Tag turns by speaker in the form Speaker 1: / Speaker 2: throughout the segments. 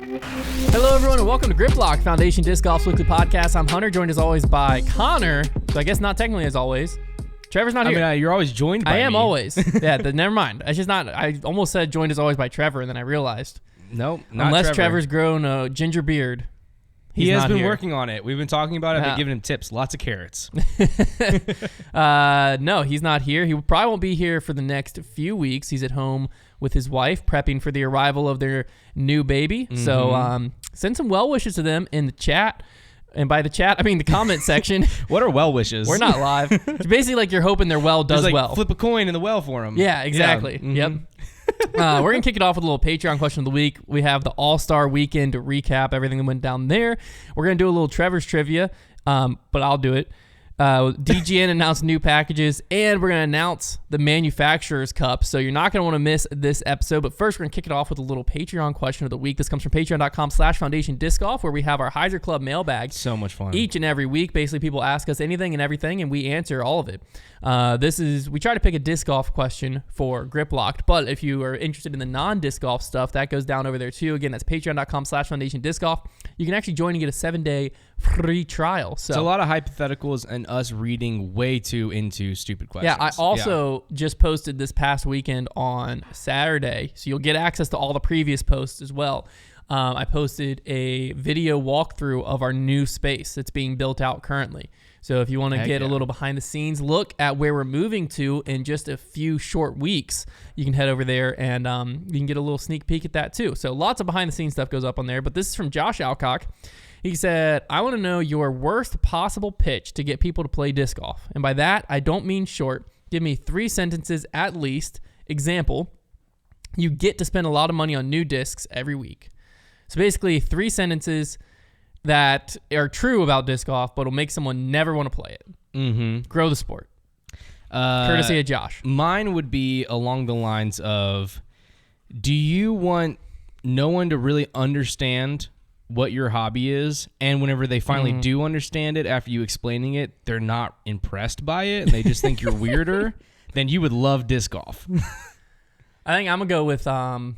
Speaker 1: Hello, everyone, and welcome to Grip Lock, Foundation Disc Golf's weekly podcast. I'm Hunter, joined as always by Konner. So I guess not technically as always. Trevor's not here.
Speaker 2: I mean, you're always joined by me.
Speaker 1: I am always. Yeah, never mind. It's just not. I almost said joined as always by Trevor, and then I realized.
Speaker 2: Nope, not
Speaker 1: unless
Speaker 2: Trevor.
Speaker 1: Trevor's grown a ginger beard.
Speaker 2: He has been
Speaker 1: here.
Speaker 2: working on it. We've been talking about it. I've been giving him tips. Lots of carrots.
Speaker 1: No, he's not here. He probably won't be here for the next few weeks. He's at home with his wife, prepping for the arrival of their new baby. Mm-hmm. So send some well wishes to them in the chat. And by the chat, I mean the comment section.
Speaker 2: What are well wishes?
Speaker 1: We're not live. It's basically like you're hoping their well does well.
Speaker 2: Flip a coin in the well for them.
Speaker 1: Yeah, exactly. Yeah. Mm-hmm. Yep. We're going to kick it off with a little Patreon question of the week. We have the All-Star Weekend to recap everything that went down there. We're going to do a little Trevor's trivia, but I'll do it. DGN announced new packages, and we're going to announce the Manufacturer's Cup, so you're not going to want to miss this episode. But first, we're going to kick it off with a little Patreon question of the week. This comes from patreon.com/Foundation Disc Golf, where we have our Heiser Club mailbag.
Speaker 2: So much fun.
Speaker 1: Each and every week, basically, people ask us anything and everything, and we answer all of it. We try to pick a disc golf question for Grip Locked, but if you are interested in the non-disc golf stuff, that goes down over there too. Again, that's patreon.com/Foundation Disc Golf. You can actually join and get a 7-day free trial. So
Speaker 2: it's a lot of hypotheticals and us reading way too into stupid questions.
Speaker 1: Yeah, I also just posted this past weekend on Saturday, so you'll get access to all the previous posts as well. I posted a video walkthrough of our new space that's being built out currently. So if you want to get a little behind the scenes look at where we're moving to in just a few short weeks, you can head over there and you can get a little sneak peek at that too. So lots of behind the scenes stuff goes up on there. But this is from Josh Alcock. He said, I want to know your worst possible pitch to get people to play disc golf. And by that, I don't mean short. Give me 3 sentences at least. Example, you get to spend a lot of money on new discs every week. So basically 3 sentences that are true about disc golf, but will make someone never want to play it. Mm-hmm. Grow the sport. Courtesy of Josh.
Speaker 2: Mine would be along the lines of, do you want no one to really understand what your hobby is, and whenever they finally do understand it after you explaining it, they're not impressed by it and they just think you're weirder, then you would love disc golf.
Speaker 1: I think I'm gonna go with I'm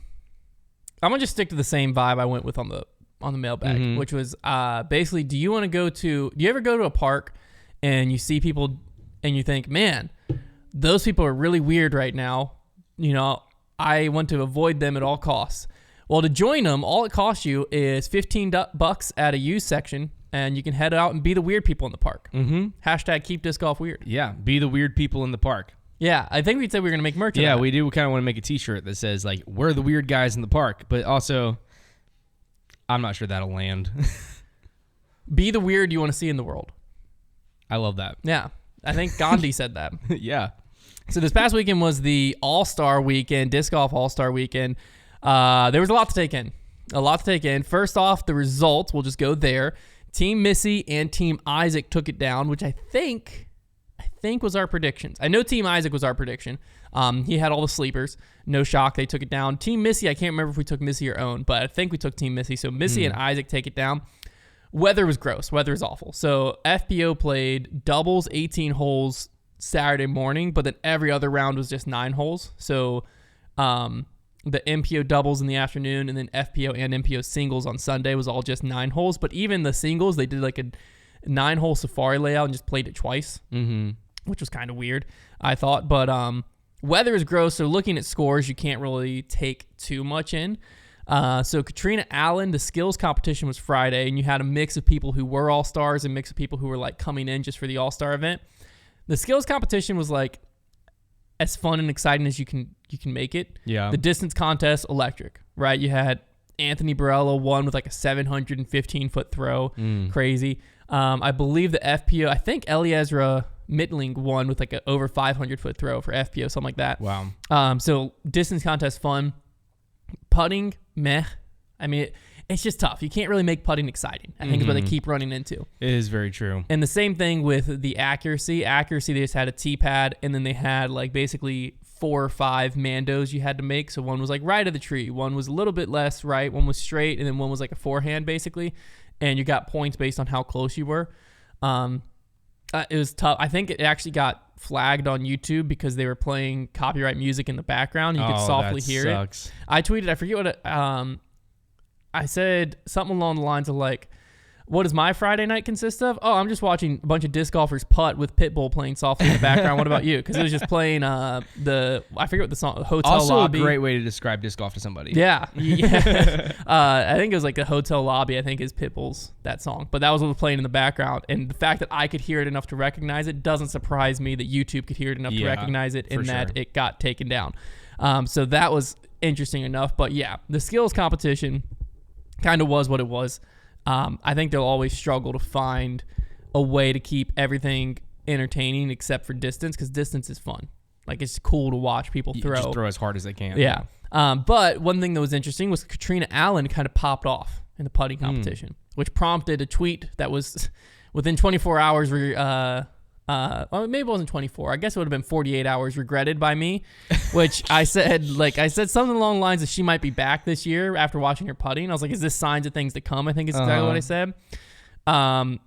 Speaker 1: gonna just stick to the same vibe I went with on the mailbag, which was basically, do you ever go to a park and you see people and you think, man, those people are really weird right now, I want to avoid them at all costs. Well, to join them, all it costs you is $15 at a used section, and you can head out and be the weird people in the park. Mm-hmm. Hashtag keep disc golf weird.
Speaker 2: Yeah, be the weird people in the park.
Speaker 1: Yeah, I think we said we were going to make merch of
Speaker 2: Yeah,
Speaker 1: that.
Speaker 2: we do. We kind of want to make a t-shirt that says, like, we're the weird guys in the park, but also, I'm not sure that'll land.
Speaker 1: Be the weird you want to see in the world.
Speaker 2: I love that.
Speaker 1: Yeah, I think Gandhi said that.
Speaker 2: Yeah.
Speaker 1: So this past weekend was the All-Star Weekend, Disc Golf All-Star Weekend. There was a lot to take in. First off, the results, we'll just go there. Team Missy and Team Isaac took it down, which I think was our predictions. I know Team Isaac was our prediction. He had all the sleepers. No shock, they took it down. Team Missy, I can't remember if we took Missy or Owen, but I think we took Team Missy. So Missy and Isaac take it down. Weather was gross. Weather was awful. So FPO played doubles 18 holes Saturday morning, but then every other round was just 9 holes. So the MPO doubles in the afternoon, and then FPO and MPO singles on Sunday was all just 9 holes. But even the singles, they did like a 9-hole safari layout and just played it twice, which was kind of weird, I thought. But weather is gross, so looking at scores, you can't really take too much in. So Katrina Allen, the skills competition was Friday, and you had a mix of people who were all-stars and a mix of people who were like coming in just for the all-star event. The skills competition was like as fun and exciting as you can make it. Yeah. The distance contest, electric, right? You had Anthony Barella won with like a 715-foot throw. Crazy. I believe the FPO, I think Eliezra Mittling won with like an over 500-foot throw for FPO, something like that.
Speaker 2: Wow.
Speaker 1: So distance contest, fun. Putting, meh. I mean, it's just tough. You can't really make putting exciting, I think is what they keep running into.
Speaker 2: It is very true.
Speaker 1: And the same thing with the accuracy. Accuracy, they just had a T-pad, and then they had like basically 4 or 5 mandos you had to make. So one was like right of the tree, one was a little bit less right, one was straight, and then one was like a forehand basically. And you got points based on how close you were. It was tough. I think it actually got flagged on YouTube because they were playing copyright music in the background. You could softly hear
Speaker 2: sucks.
Speaker 1: it. I tweeted, I forget what it, I said something along the lines of like, what does my Friday night consist of? Oh, I'm just watching a bunch of disc golfers putt with Pitbull playing softly in the background. What about you? Because it was just playing I forget what the song, Hotel
Speaker 2: also
Speaker 1: Lobby.
Speaker 2: Also a great way to describe disc golf to somebody.
Speaker 1: Yeah. I think it was like the Hotel Lobby, I think is Pitbull's, that song. But that was what was playing in the background. And the fact that I could hear it enough to recognize it doesn't surprise me that YouTube could hear it enough to recognize it and that it got taken down. So that was interesting enough. But yeah, the skills competition kind of was what it was. I think they'll always struggle to find a way to keep everything entertaining except for distance, because distance is fun. Like, it's cool to watch people throw.
Speaker 2: Just throw as hard as they can.
Speaker 1: Yeah. But one thing that was interesting was Katrina Allen kind of popped off in the putting competition, which prompted a tweet that was within 24 hours. Well, maybe it wasn't 24. I guess it would have been 48 hours regretted by me, which I said something along the lines of she might be back this year after watching her putting. I was like, is this signs of things to come? I think is exactly what I said. And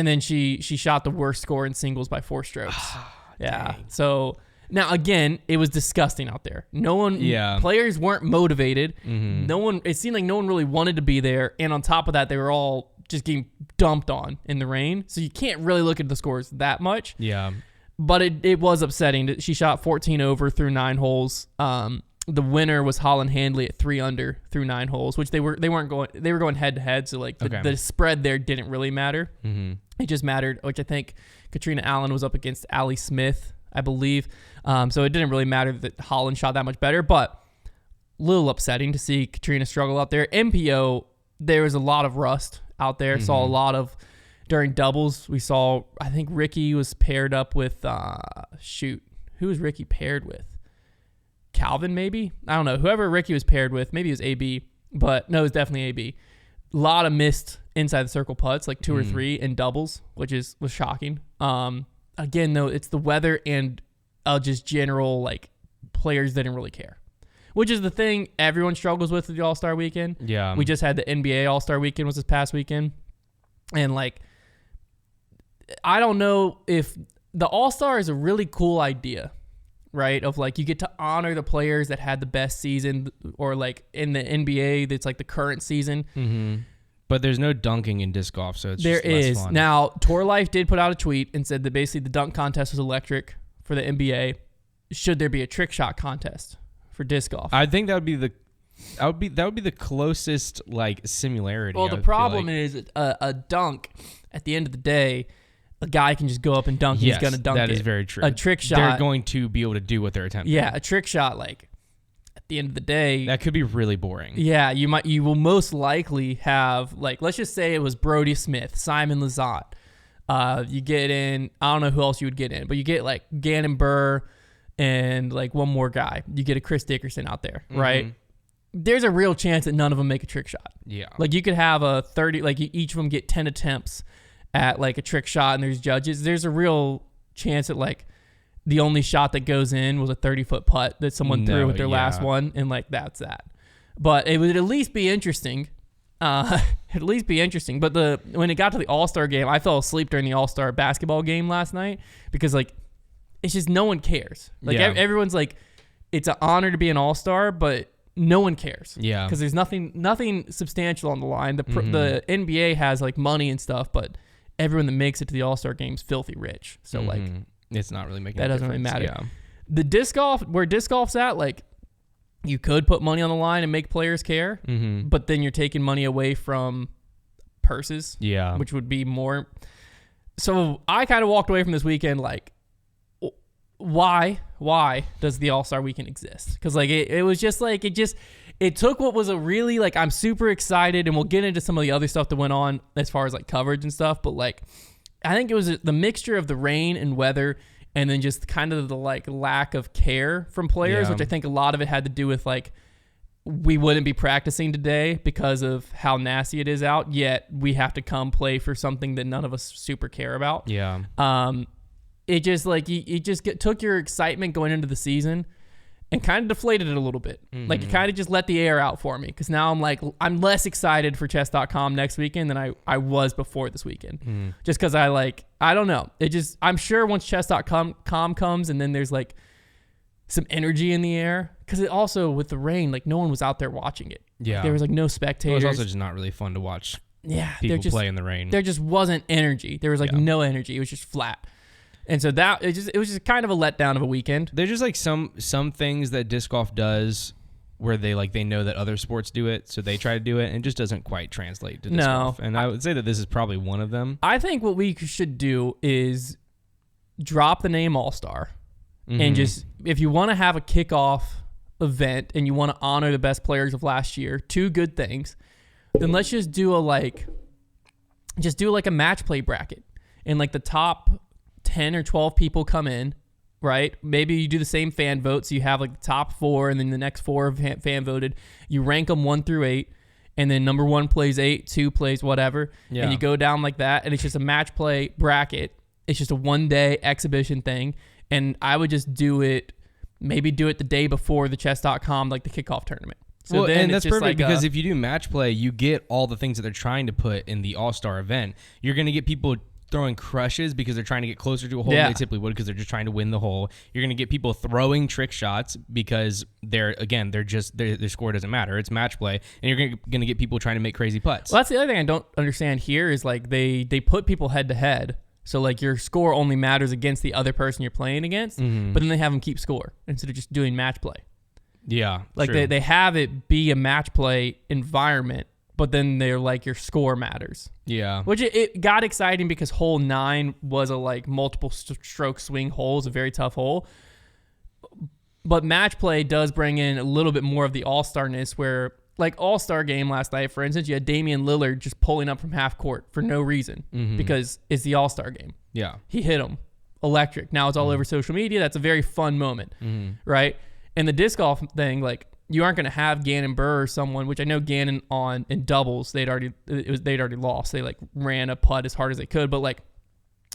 Speaker 1: then she shot the worst score in singles by 4 strokes. Yeah.
Speaker 2: Dang.
Speaker 1: So now again, it was disgusting out there. No one, players weren't motivated. It seemed like no one really wanted to be there. And on top of that, they were all just getting dumped on in the rain. So you can't really look at the scores that much.
Speaker 2: Yeah.
Speaker 1: But it was upsetting. She shot 14 over through 9 holes. The winner was Holland Handley at 3 under through 9 holes, which they were going head to head. So like the spread there didn't really matter. It just mattered, which I think Katrina Allen was up against Allie Smith, I believe. So it didn't really matter that Holland shot that much better, but a little upsetting to see Katrina struggle out there. MPO, there was a lot of rust out there. Saw a lot of, during doubles, we saw, I think Ricky was paired up with, who was Ricky paired with? Calvin, maybe? I don't know. Whoever Ricky was paired with, maybe it was AB, but no, it was definitely AB. A lot of missed inside the circle putts, like 2 or 3 in doubles, which was shocking. Again, though, it's the weather and just general, like, players didn't really care, which is the thing everyone struggles with the All-Star weekend.
Speaker 2: Yeah.
Speaker 1: We just had the NBA All-Star weekend was this past weekend. And, like, I don't know if the All-Star is a really cool idea, right? Of, like, you get to honor the players that had the best season, or, like, in the NBA, that's, like, the current season.
Speaker 2: But there's no dunking in disc golf, so it's
Speaker 1: there
Speaker 2: just less
Speaker 1: is.
Speaker 2: fun.
Speaker 1: Now, Tour Life did put out a tweet and said that basically the dunk contest was electric for the NBA. Should there be a trick shot contest for disc golf?
Speaker 2: I think that would be the closest, like, similarity.
Speaker 1: Well, the problem is a dunk, at the end of the day, a guy can just go up and dunk.
Speaker 2: Yes,
Speaker 1: he's going to dunk it.
Speaker 2: that is very true.
Speaker 1: A trick shot.
Speaker 2: They're going to be able to do what they're attempting.
Speaker 1: Yeah, a trick shot, like, at the end of the day.
Speaker 2: That could be really boring.
Speaker 1: Yeah, you will most likely have, like, let's just say it was Brody Smith, Simon Lizotte. You get in, I don't know who else you would get in, but you get, like, Gannon Burr and, like, one more guy. You get a Chris Dickerson out there, right? There's a real chance that none of them make a trick shot.
Speaker 2: Yeah.
Speaker 1: Like, you could have a 30, like, each of them get 10 attempts at, like, a trick shot, and there's judges. There's a real chance that, like, the only shot that goes in was a 30-foot putt that someone threw with their last one, and, like, that's that. But it would at least be interesting. But when it got to the All-Star game, I fell asleep during the All-Star basketball game last night because, like, it's just no one cares. Like, everyone's like, it's an honor to be an All-Star, but no one cares.
Speaker 2: Yeah.
Speaker 1: Because there's nothing substantial on the line. The NBA has, like, money and stuff, but everyone that makes it to the All-Star game is filthy rich. So, like,
Speaker 2: it's not really making
Speaker 1: that
Speaker 2: a
Speaker 1: doesn't
Speaker 2: difference.
Speaker 1: really matter.
Speaker 2: Yeah.
Speaker 1: The disc golf, where disc golf's at, like, you could put money on the line and make players care, but then you're taking money away from purses, which would be more. So I kind of walked away from this weekend like, why does the All-Star weekend exist? Because, like, it was just like, it took what was a really, like, I'm super excited, and we'll get into some of the other stuff that went on as far as, like, coverage and stuff, but, like, I think it was the mixture of the rain and weather, and then just kind of the, like, lack of care from players, which I think a lot of it had to do with, like, we wouldn't be practicing today because of how nasty it is out, yet we have to come play for something that none of us super care about.
Speaker 2: Yeah.
Speaker 1: It just, like, took your excitement going into the season and kind of deflated it a little bit. Like, it kind of just let the air out for me, because now I'm like, I'm less excited for chess.com next weekend than I was before this weekend. Just because I don't know. I'm sure once chess.com comes and then there's, like, some energy in the air, because it also, with the rain, like, no one was out there watching it.
Speaker 2: Yeah.
Speaker 1: There was like no
Speaker 2: It
Speaker 1: spectators.
Speaker 2: was also just not really fun to watch
Speaker 1: people
Speaker 2: play in the rain.
Speaker 1: There just wasn't energy. There was like no energy. It was just flat. And so it was just kind of a letdown of a weekend.
Speaker 2: There's just like some things that disc golf does where they know that other sports do it, so they try to do it, and it just doesn't quite translate to disc golf. And I would say that this is probably one of them.
Speaker 1: I think what we should do is drop the name All-Star. And just, if you want to have a kickoff event and you want to honor the best players of last year, two good things, then let's just do a match play bracket. And like the top 10 or 12 people come in, right? Maybe you do the same fan vote, so you have like the top 4 and then the next 4 are fan voted. You rank them 1 through 8, and then number 1 plays 8, 2 plays whatever, and you go down like that, and it's just a match play bracket. It's just a one-day exhibition thing, and I would just do it the day before the chess.com, like the kickoff tournament. So
Speaker 2: and that's perfect because if you do match play, you get all the things that they're trying to put in the All-Star event. You're going to get people throwing crushes because they're trying to get closer to a hole than they typically would because they're just trying to win the hole. You're going to get people throwing trick shots because their score doesn't matter. It's match play. And you're going to get people trying to make crazy putts.
Speaker 1: Well, that's the other thing I don't understand here is like they put people head to head. So like your score only matters against the other person you're playing against, but then they have them keep score instead of just doing match play.
Speaker 2: Yeah.
Speaker 1: Like they have it be a match play environment, but then they're like your score matters.
Speaker 2: Yeah.
Speaker 1: Which it got exciting because hole 9 was a like multiple stroke swing hole. It's a very tough hole. But match play does bring in a little bit more of the all-starness where like all-star game last night, for instance, you had Damian Lillard just pulling up from half court for no reason because it's the all-star game.
Speaker 2: Yeah.
Speaker 1: He hit him. Electric. Now it's all over social media. That's a very fun moment, right? And the disc golf thing, like you aren't going to have Gannon Burr or someone, which I know Gannon in doubles, they'd already lost. They like ran a putt as hard as they could. But like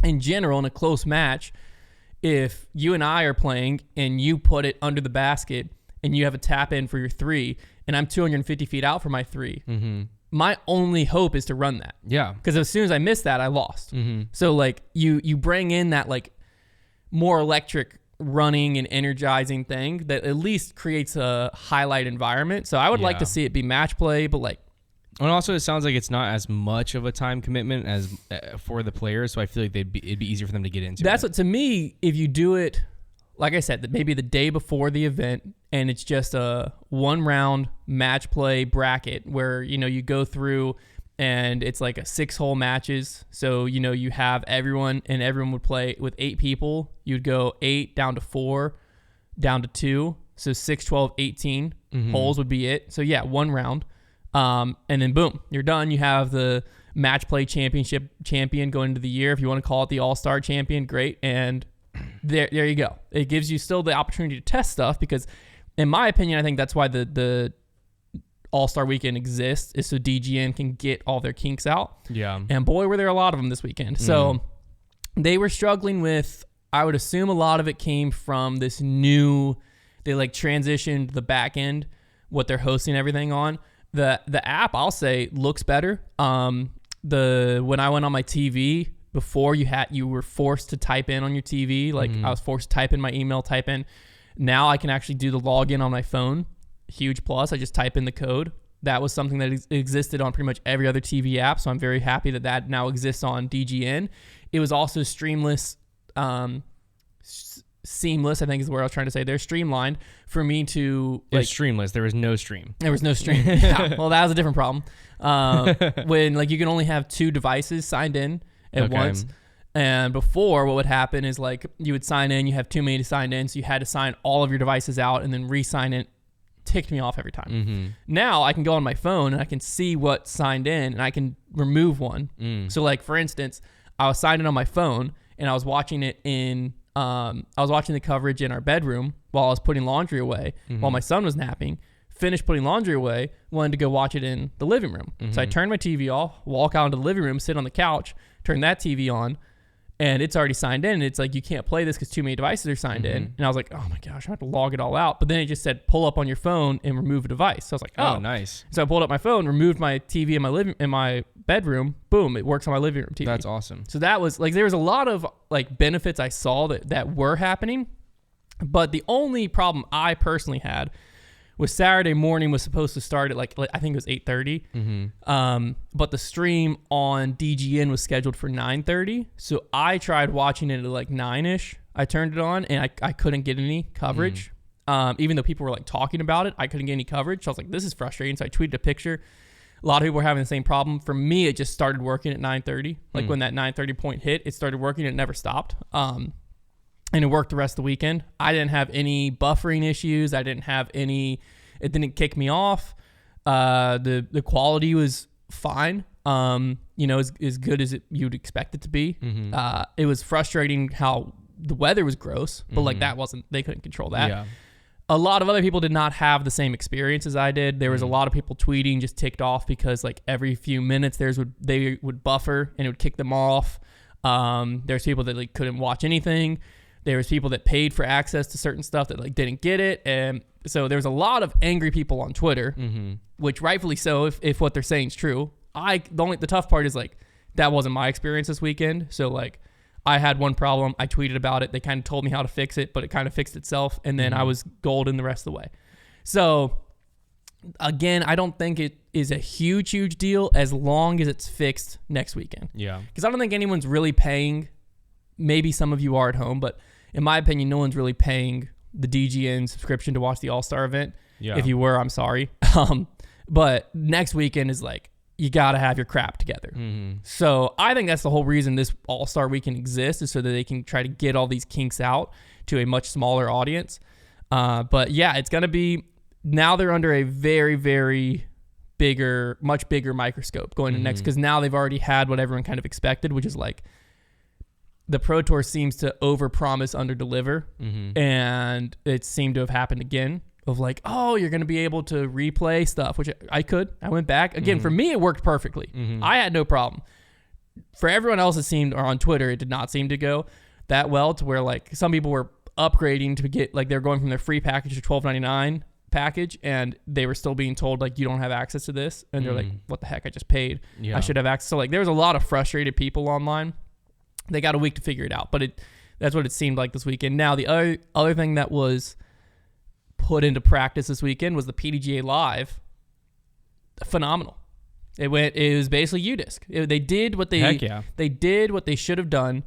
Speaker 1: in general, in a close match, if you and I are playing and you put it under the basket and you have a tap in for your 3 and I'm 250 feet out for my 3, my only hope is to run that.
Speaker 2: Yeah.
Speaker 1: Because as soon as I missed that, I lost. So like you bring in that like more electric running and energizing thing that at least creates a highlight environment. So I would like to see it be match play, but like.
Speaker 2: And also it sounds like it's not as much of a time commitment as for the players. So I feel like it'd be easier for them to get into.
Speaker 1: That's what, to me, if you do it, like I said, maybe the day before the event and it's just a 1-round match play bracket where, you go through and it's like a 6-hole matches. So, you have everyone and everyone would play with 8 people. You'd go 8 down to 4, down to 2. So 6, 12, 18 holes would be it. So yeah, 1 round. And then boom, you're done. You have the match play champion going into the year. If you want to call it the all-star champion, great. And there you go. It gives you still the opportunity to test stuff because in my opinion, I think that's why the All-Star Weekend exists, is so DGN can get all their kinks out. Yeah. And boy, were there a lot of them this weekend. So they were struggling with, I would assume a lot of it came from this new, they like transitioned the back end, what they're hosting everything on. The app, I'll say, looks better. When I went on my TV, before you were forced to type in on your TV, like I was forced to type in my email, type in. Now I can actually do the login on my phone. Huge plus. I just type in the code. That was something that existed on pretty much every other TV app, so I'm very happy that now exists on DGN. It was also seamless, I think is where I was trying to say. They're streamlined for me to...
Speaker 2: It's streamless. There was no stream.
Speaker 1: There was no stream. Yeah. Well, that was a different problem. When like you can only have 2 devices signed in at once. And before, what would happen is like you would sign in, you have too many to sign in, so you had to sign all of your devices out and then re-sign it. Ticked me off every time. Now I can go on my phone and I can see what's signed in and I can remove one. So like for instance, I was signed in on my phone and I was watching it I was watching the coverage in our bedroom while I was putting laundry away while my son was napping. Finished putting laundry away, wanted to go watch it in the living room. So I turned my TV off, walk out into the living room, sit on the couch, turn that TV on, and it's already signed in. And it's like, you can't play this because too many devices are signed in. And I was like, oh my gosh, I have to log it all out. But then it just said, pull up on your phone and remove a device. So I was like, oh,
Speaker 2: nice.
Speaker 1: So I pulled up my phone, removed my TV in my bedroom. Boom, it works on my living room TV.
Speaker 2: That's awesome.
Speaker 1: So that was like, there was a lot of like benefits I saw that were happening. But the only problem I personally had was Saturday morning was supposed to start at like I think it was 8:30. But the stream on DGN was scheduled for 9:30. So I tried watching it at like 9ish. I turned it on and I couldn't get any coverage. Even though people were like talking about it, I couldn't get any coverage. So I was like, this is frustrating. So I tweeted a picture. A lot of people were having the same problem. For me, it just started working at 9:30. Like when that 9:30 point hit, it started working. It never stopped. And it worked the rest of the weekend. I didn't have any buffering issues. I didn't have any. It didn't kick me off. The quality was fine. As good as you'd expect it to be. It was frustrating how the weather was gross, but like that wasn't. They couldn't control that.
Speaker 2: Yeah.
Speaker 1: A lot of other people did not have the same experience as I did. There was a lot of people tweeting just ticked off because like every few minutes they would buffer and it would kick them off. There's people that like couldn't watch anything. There was people that paid for access to certain stuff that like didn't get it. And so there was a lot of angry people on Twitter, which rightfully so if what they're saying is true. The tough part is like that wasn't my experience this weekend. So like I had one problem. I tweeted about it. They kind of told me how to fix it, but it kind of fixed itself. And then I was golden the rest of the way. So again, I don't think it is a huge deal as long as it's fixed next weekend.
Speaker 2: Yeah.
Speaker 1: Because I don't think anyone's really paying. Maybe some of you are at home, but in my opinion, no one's really paying the DGN subscription to watch the All-Star event.
Speaker 2: Yeah.
Speaker 1: If you were, I'm sorry. But next weekend is like, you got to have your crap together. So I think that's the whole reason this All-Star weekend exists, is so that they can try to get all these kinks out to a much smaller audience. But yeah, it's going to be, now they're under a very, very much bigger microscope going to next, because now they've already had what everyone kind of expected, which is like the Pro Tour seems to overpromise, underdeliver, and it seemed to have happened again. Of like, oh, you're going to be able to replay stuff, which I could. I went back. Again, for me, it worked perfectly. I had no problem. For everyone else, it seemed, or on Twitter, it did not seem to go that well, to where like some people were upgrading to get, like they're going from their free package to $12.99 package, and they were still being told like, you don't have access to this. And they're like, what the heck? I just paid. I should have access. So like there was a lot of frustrated people online. They got a week to figure it out, but that's what it seemed like this weekend. Now, the other thing that was put into practice this weekend was the PDGA Live. Phenomenal. It was basically UDisc. They did what they should have done,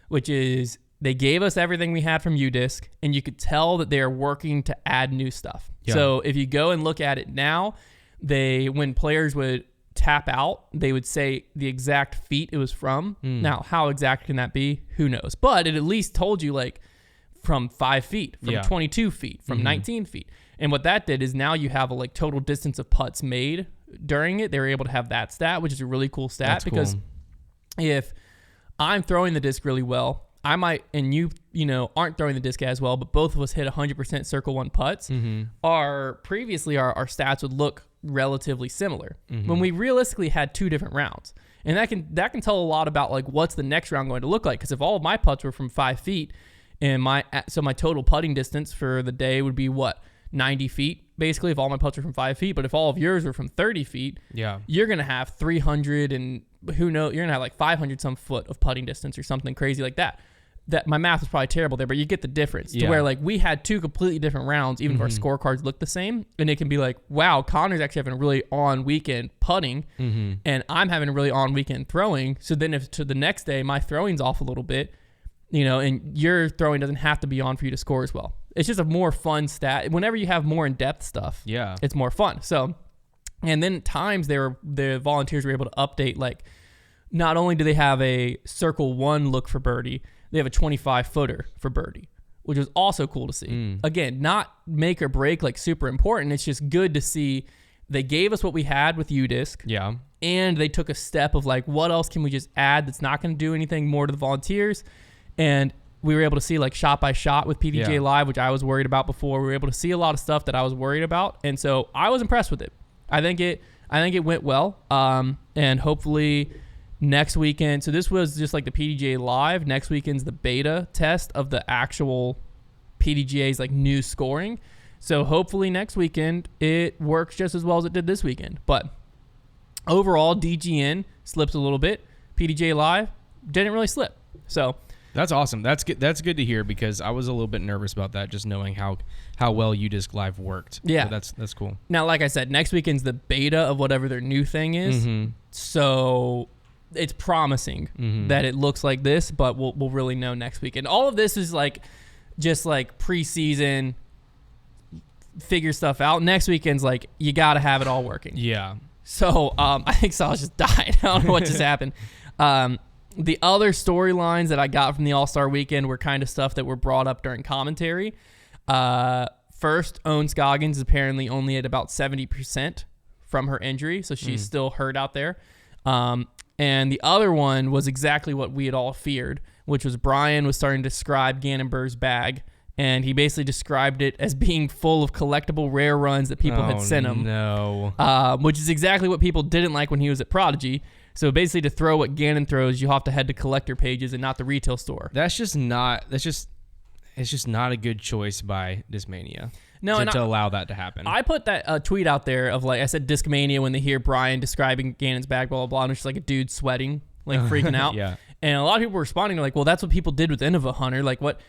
Speaker 1: which is they gave us everything we had from UDisc, and you could tell that they are working to add new stuff. Yeah. So if you go and look at it now, when players would tap out, they would say the exact feet it was from. Now, how exact can that be? Who knows? But it at least told you like from 5 feet, from 22 feet, from 19 feet. And what that did is now you have a like total distance of putts made during it. They were able to have that stat, which is a really cool stat. That's because cool. If I'm throwing the disc really well, I might, and you aren't throwing the disc as well, but both of us hit 100% circle one putts. Our stats would look relatively similar when we realistically had 2 different rounds. And that can tell a lot about like what's the next round going to look like. Because if all of my putts were from 5 feet, and my total putting distance for the day would be 90 feet, basically, if all my putts are from 5 feet. But if all of yours were from 30 feet, you're going to have 300 and who knows, you're going to have like 500 some foot of putting distance or something crazy like that. That my math was probably terrible there, but you get the difference to where like we had 2 completely different rounds, even if our scorecards look the same. And it can be like, wow, Konner's actually having a really on weekend putting and I'm having a really on weekend throwing. So then if to the next day, my throwing's off a little bit, and your throwing doesn't have to be on for you to score as well. It's just a more fun stat. Whenever you have more in-depth stuff, it's more fun. So, and then at times the volunteers were able to update, like, not only do they have a circle 1 look for birdie, they have a 25-footer for birdie, which was also cool to see. Again, not make or break, like super important. It's just good to see they gave us what we had with UDisc. Yeah. And they took a step of like, what else can we just add that's not going to do anything more to the volunteers? And we were able to see like shot by shot with PDGA Live, which I was worried about before. We were able to see a lot of stuff that I was worried about. And so I was impressed with it. I think it went well. And hopefully next weekend, so this was just like the PDGA Live. Next weekend's the beta test of the actual PDGA's like new scoring. So hopefully next weekend it works just as well as it did this weekend. But overall, DGN slipped a little bit. PDGA Live didn't really slip. So
Speaker 2: That's awesome. That's good. That's good to hear because I was a little bit nervous about that, just knowing how well UDisc Live worked.
Speaker 1: Yeah,
Speaker 2: but that's cool.
Speaker 1: Now, like I said, next weekend's the beta of whatever their new thing is. So it's promising that it looks like this, but we'll really know next weekend. All of this is like just like preseason, figure stuff out. Next weekend's like you got to have it all working.
Speaker 2: Yeah.
Speaker 1: So I think Salah just died. I don't know what just happened. The other storylines that I got from the All-Star Weekend were kind of stuff that were brought up during commentary. First, Owen Scoggins is apparently only at about 70% from her injury, so she's still hurt out there. And the other one was exactly what we had all feared, which was Brian was starting to describe Gannon-Burr's bag, and he basically described it as being full of collectible rare runs that people had sent him.
Speaker 2: No.
Speaker 1: Which is exactly what people didn't like when he was at Prodigy. So basically, to throw what Gannon throws, you have to head to collector pages and not the retail store.
Speaker 2: It's just not a good choice by Discmania.
Speaker 1: No,
Speaker 2: to allow that to happen.
Speaker 1: I put that tweet out there of like I said, Discmania when they hear Brian describing Gannon's bag, blah blah blah, and it's just like a dude sweating, like freaking out.
Speaker 2: Yeah.
Speaker 1: And a lot of people were responding like, well, that's what people did with Innova Hunter. Like what?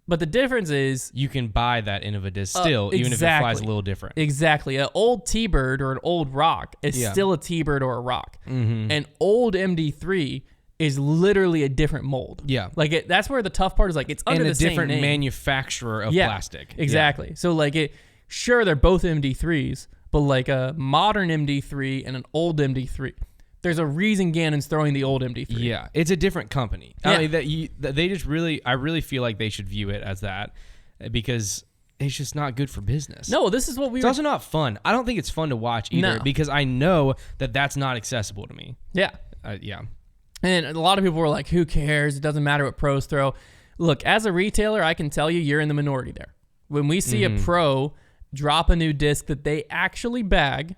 Speaker 1: But the difference is
Speaker 2: you can buy that Innova disc still, even if it flies a little different.
Speaker 1: Exactly. An old T-Bird or an old Rock is still a T-Bird or a Rock. An old MD3 is literally a different mold.
Speaker 2: Yeah.
Speaker 1: Like that's where the tough part is like it's under the same name.
Speaker 2: And a different manufacturer of plastic.
Speaker 1: Exactly. Yeah. So like sure, they're both MD3s, but like a modern MD3 and an old MD3. There's a reason Gannon's throwing the old MD3.
Speaker 2: Yeah, it's a different company.
Speaker 1: Yeah.
Speaker 2: I mean, they just really, I really feel like they should view it as that because it's just not good for business.
Speaker 1: No, this is what
Speaker 2: It's also not fun. I don't think it's fun to watch either because I know that that's not accessible to me.
Speaker 1: Yeah.
Speaker 2: Yeah.
Speaker 1: And a lot of people were like, who cares? It doesn't matter what pros throw. Look, as a retailer, I can tell you you're in the minority there. When we see a pro drop a new disc that they actually bag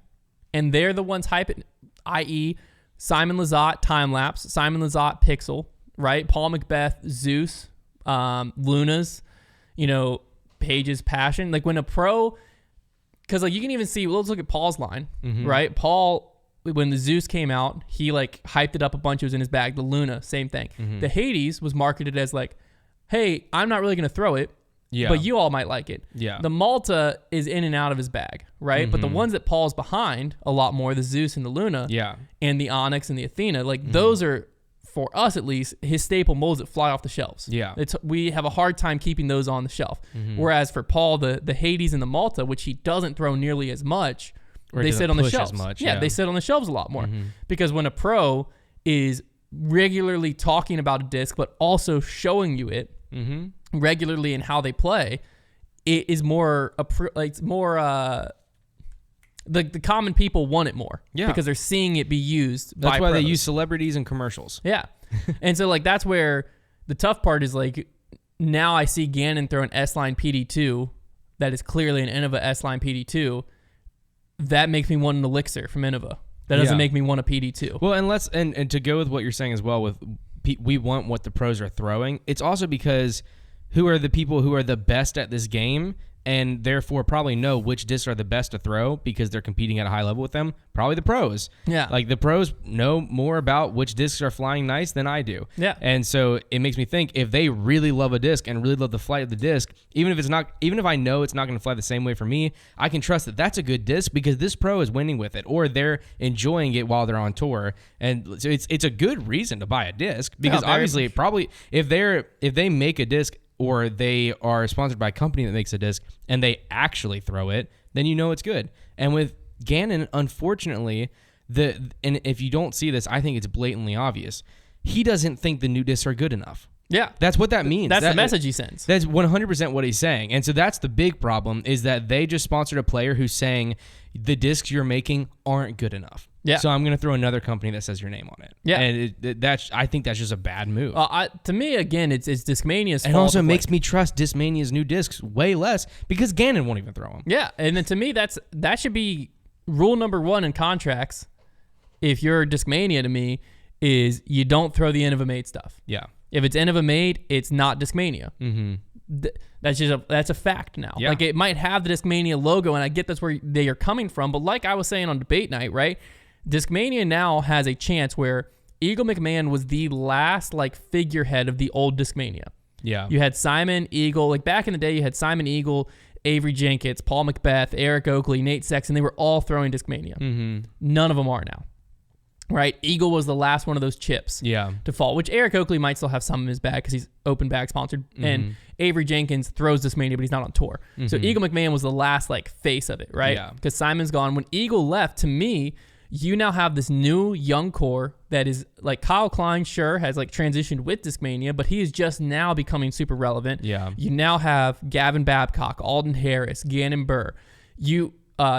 Speaker 1: and they're the ones hyping, i.e., Simon Lizotte time-lapse, Simon Lizotte pixel, right? Paul Macbeth, Zeus, Luna's, Paige's Passion. Like when a pro, because like you can even see, let's look at Paul's line, right? Paul, when the Zeus came out, he like hyped it up a bunch. It was in his bag. The Luna, same thing. The Hades was marketed as like, hey, I'm not really going to throw it. Yeah. But you all might like it.
Speaker 2: Yeah.
Speaker 1: The Malta is in and out of his bag, right? But the ones that Paul's behind a lot more, the Zeus and the Luna, and the Onyx and the Athena, like those are, for us at least, his staple molds that fly off the shelves.
Speaker 2: Yeah.
Speaker 1: We have a hard time keeping those on the shelf. Whereas for Paul, the Hades and the Malta, which he doesn't throw nearly as much, they sit on the shelves. They sit on the shelves a lot more. Because when a pro is regularly talking about a disc, but also showing you it, regularly in how they play, it is more the common people want it more because they're seeing it be used.
Speaker 2: That's why
Speaker 1: pros.
Speaker 2: they use celebrities in commercials.
Speaker 1: Yeah. And so like that's where the tough part is like now I see Gannon throw an S-Line PD2 that is clearly an Innova S-Line PD2. That makes me want an Elixir from Innova. That doesn't make me want a PD2.
Speaker 2: Well, and to go with what you're saying as well with we want what the pros are throwing. It's also because who are the people who are the best at this game and therefore probably know which discs are the best to throw because they're competing at a high level with them? Probably the pros. Yeah. Like the pros know more about which discs are flying nice than I do.
Speaker 1: Yeah.
Speaker 2: And so it makes me think if they really love a disc and really love the flight of the disc, even if I know it's not going to fly the same way for me, I can trust that that's a good disc because this pro is winning with it or they're enjoying it while they're on tour. And so it's a good reason to buy a disc because obviously probably if they make a disc or they are sponsored by a company that makes a disc and they actually throw it, then you know it's good. And with Gannon, unfortunately, and if you don't see this, I think it's blatantly obvious. He doesn't think the new discs are good enough.
Speaker 1: Yeah.
Speaker 2: That's what that means.
Speaker 1: That's the message he sends.
Speaker 2: That's 100% what he's saying. And so that's the big problem is that they just sponsored a player who's saying the discs you're making aren't good enough. Yeah. So I'm going to throw another company that says your name on it. Yeah. And I think that's just a bad move.
Speaker 1: To me, again, it's Discmania's fault.
Speaker 2: And also makes me trust Discmania's new discs way less because Gannon won't even throw them.
Speaker 1: Yeah. And then to me, that should be rule number one in contracts. If you're Discmania to me, is you don't throw the Innova made stuff.
Speaker 2: Yeah.
Speaker 1: If it's Innova made, it's not Discmania. That's a fact now. Yeah. Like it might have the Discmania logo, and I get that's where they are coming from. But like I was saying on debate night, right? Discmania now has a chance where Eagle McMahon was the last like figurehead of the old Discmania.
Speaker 2: Yeah.
Speaker 1: You had Simon Eagle, like back in the day, you had Simon Eagle, Avery Jenkins, Paul Macbeth, Eric Oakley, Nate Sexton. They were all throwing Discmania.
Speaker 2: Mm-hmm.
Speaker 1: None of them are now. Right? Eagle was the last one of those chips to fall, which Eric Oakley might still have some in his bag because he's open bag sponsored. Mm-hmm. And Avery Jenkins throws Discmania, but he's not on tour. Mm-hmm. So Eagle McMahon was the last like face of it, right?
Speaker 2: Yeah.
Speaker 1: Because Simon's gone. When Eagle left, to me, you now have this new young core that is like Kyle Klein, sure, has like transitioned with Discmania, but he is just now becoming super relevant.
Speaker 2: Yeah.
Speaker 1: You now have Gavin Babcock, Alden Harris, Gannon Burr.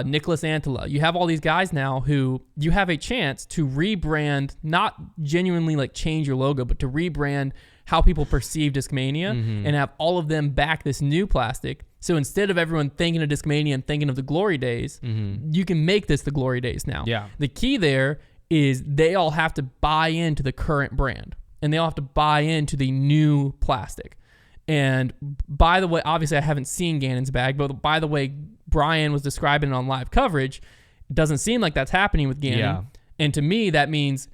Speaker 1: Nicholas Antela. You have all these guys now who you have a chance to rebrand, not genuinely like change your logo, but to rebrand how people perceive Discmania and have all of them back this new plastic. So instead of everyone thinking of Discmania and thinking of the glory days, you can make this the glory days now.
Speaker 2: Yeah.
Speaker 1: The key there is they all have to buy into the current brand and they all have to buy into the new plastic. And by the way, obviously I haven't seen Gannon's bag, but by the way, Brian was describing it on live coverage. It doesn't seem like that's happening with Gannon.
Speaker 2: Yeah.
Speaker 1: And to me, that means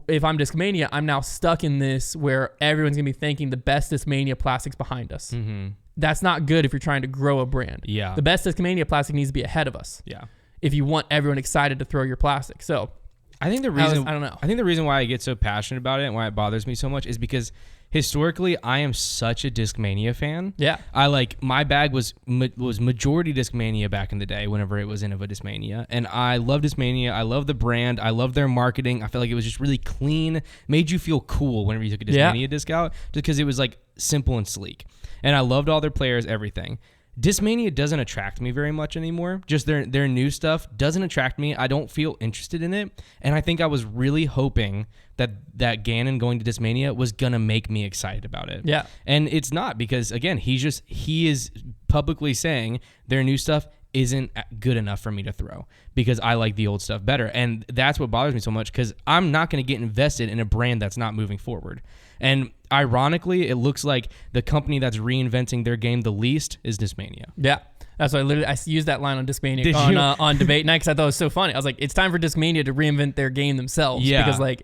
Speaker 1: if I'm Discmania, I'm now stuck in this where everyone's going to be thinking the best Discmania plastic's behind us. Mm-hmm. That's not good if you're trying to grow a brand.
Speaker 2: Yeah.
Speaker 1: The best Discmania plastic needs to be ahead of us.
Speaker 2: Yeah.
Speaker 1: If you want everyone excited to throw your plastic. So
Speaker 2: I think the reason
Speaker 1: I don't know.
Speaker 2: I think the reason why I get so passionate about it and why it bothers me so much is because historically, I am such a Discmania fan.
Speaker 1: Yeah.
Speaker 2: I like my bag was majority Discmania back in the day whenever it was Innova Discmania. And I love Discmania. I love the brand. I love their marketing. I feel like it was just really clean, made you feel cool whenever you took a Discmania disc out just because it was like simple and sleek. And I loved all their players, everything. Discmania doesn't attract me very much anymore. Just their new stuff doesn't attract me. I don't feel interested in it. And I think I was really hoping that Gannon going to Discmania was going to make me excited about it.
Speaker 1: Yeah.
Speaker 2: And it's not because, again, he is publicly saying their new stuff isn't good enough for me to throw because I like the old stuff better. And that's what bothers me so much because I'm not going to get invested in a brand that's not moving forward. And ironically, it looks like the company that's reinventing their game the least is Discmania.
Speaker 1: Yeah. That's why I used that line on Discmania
Speaker 2: Did
Speaker 1: on debate night because I thought it was so funny. I was like, it's time for Discmania to reinvent their game themselves.
Speaker 2: Yeah.
Speaker 1: Because like,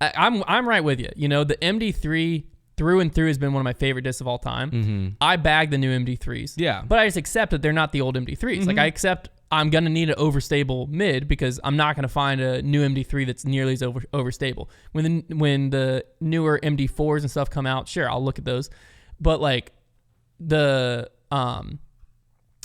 Speaker 1: I'm right with you. You know, the MD3 through and through has been one of my favorite discs of all time. Mm-hmm. I bag the new MD3s.
Speaker 2: Yeah.
Speaker 1: But I just accept that they're not the old MD3s. Mm-hmm. Like I accept I'm going to need an overstable mid because I'm not going to find a new MD3 that's nearly as overstable. When the newer MD4s and stuff come out, sure, I'll look at those. But like I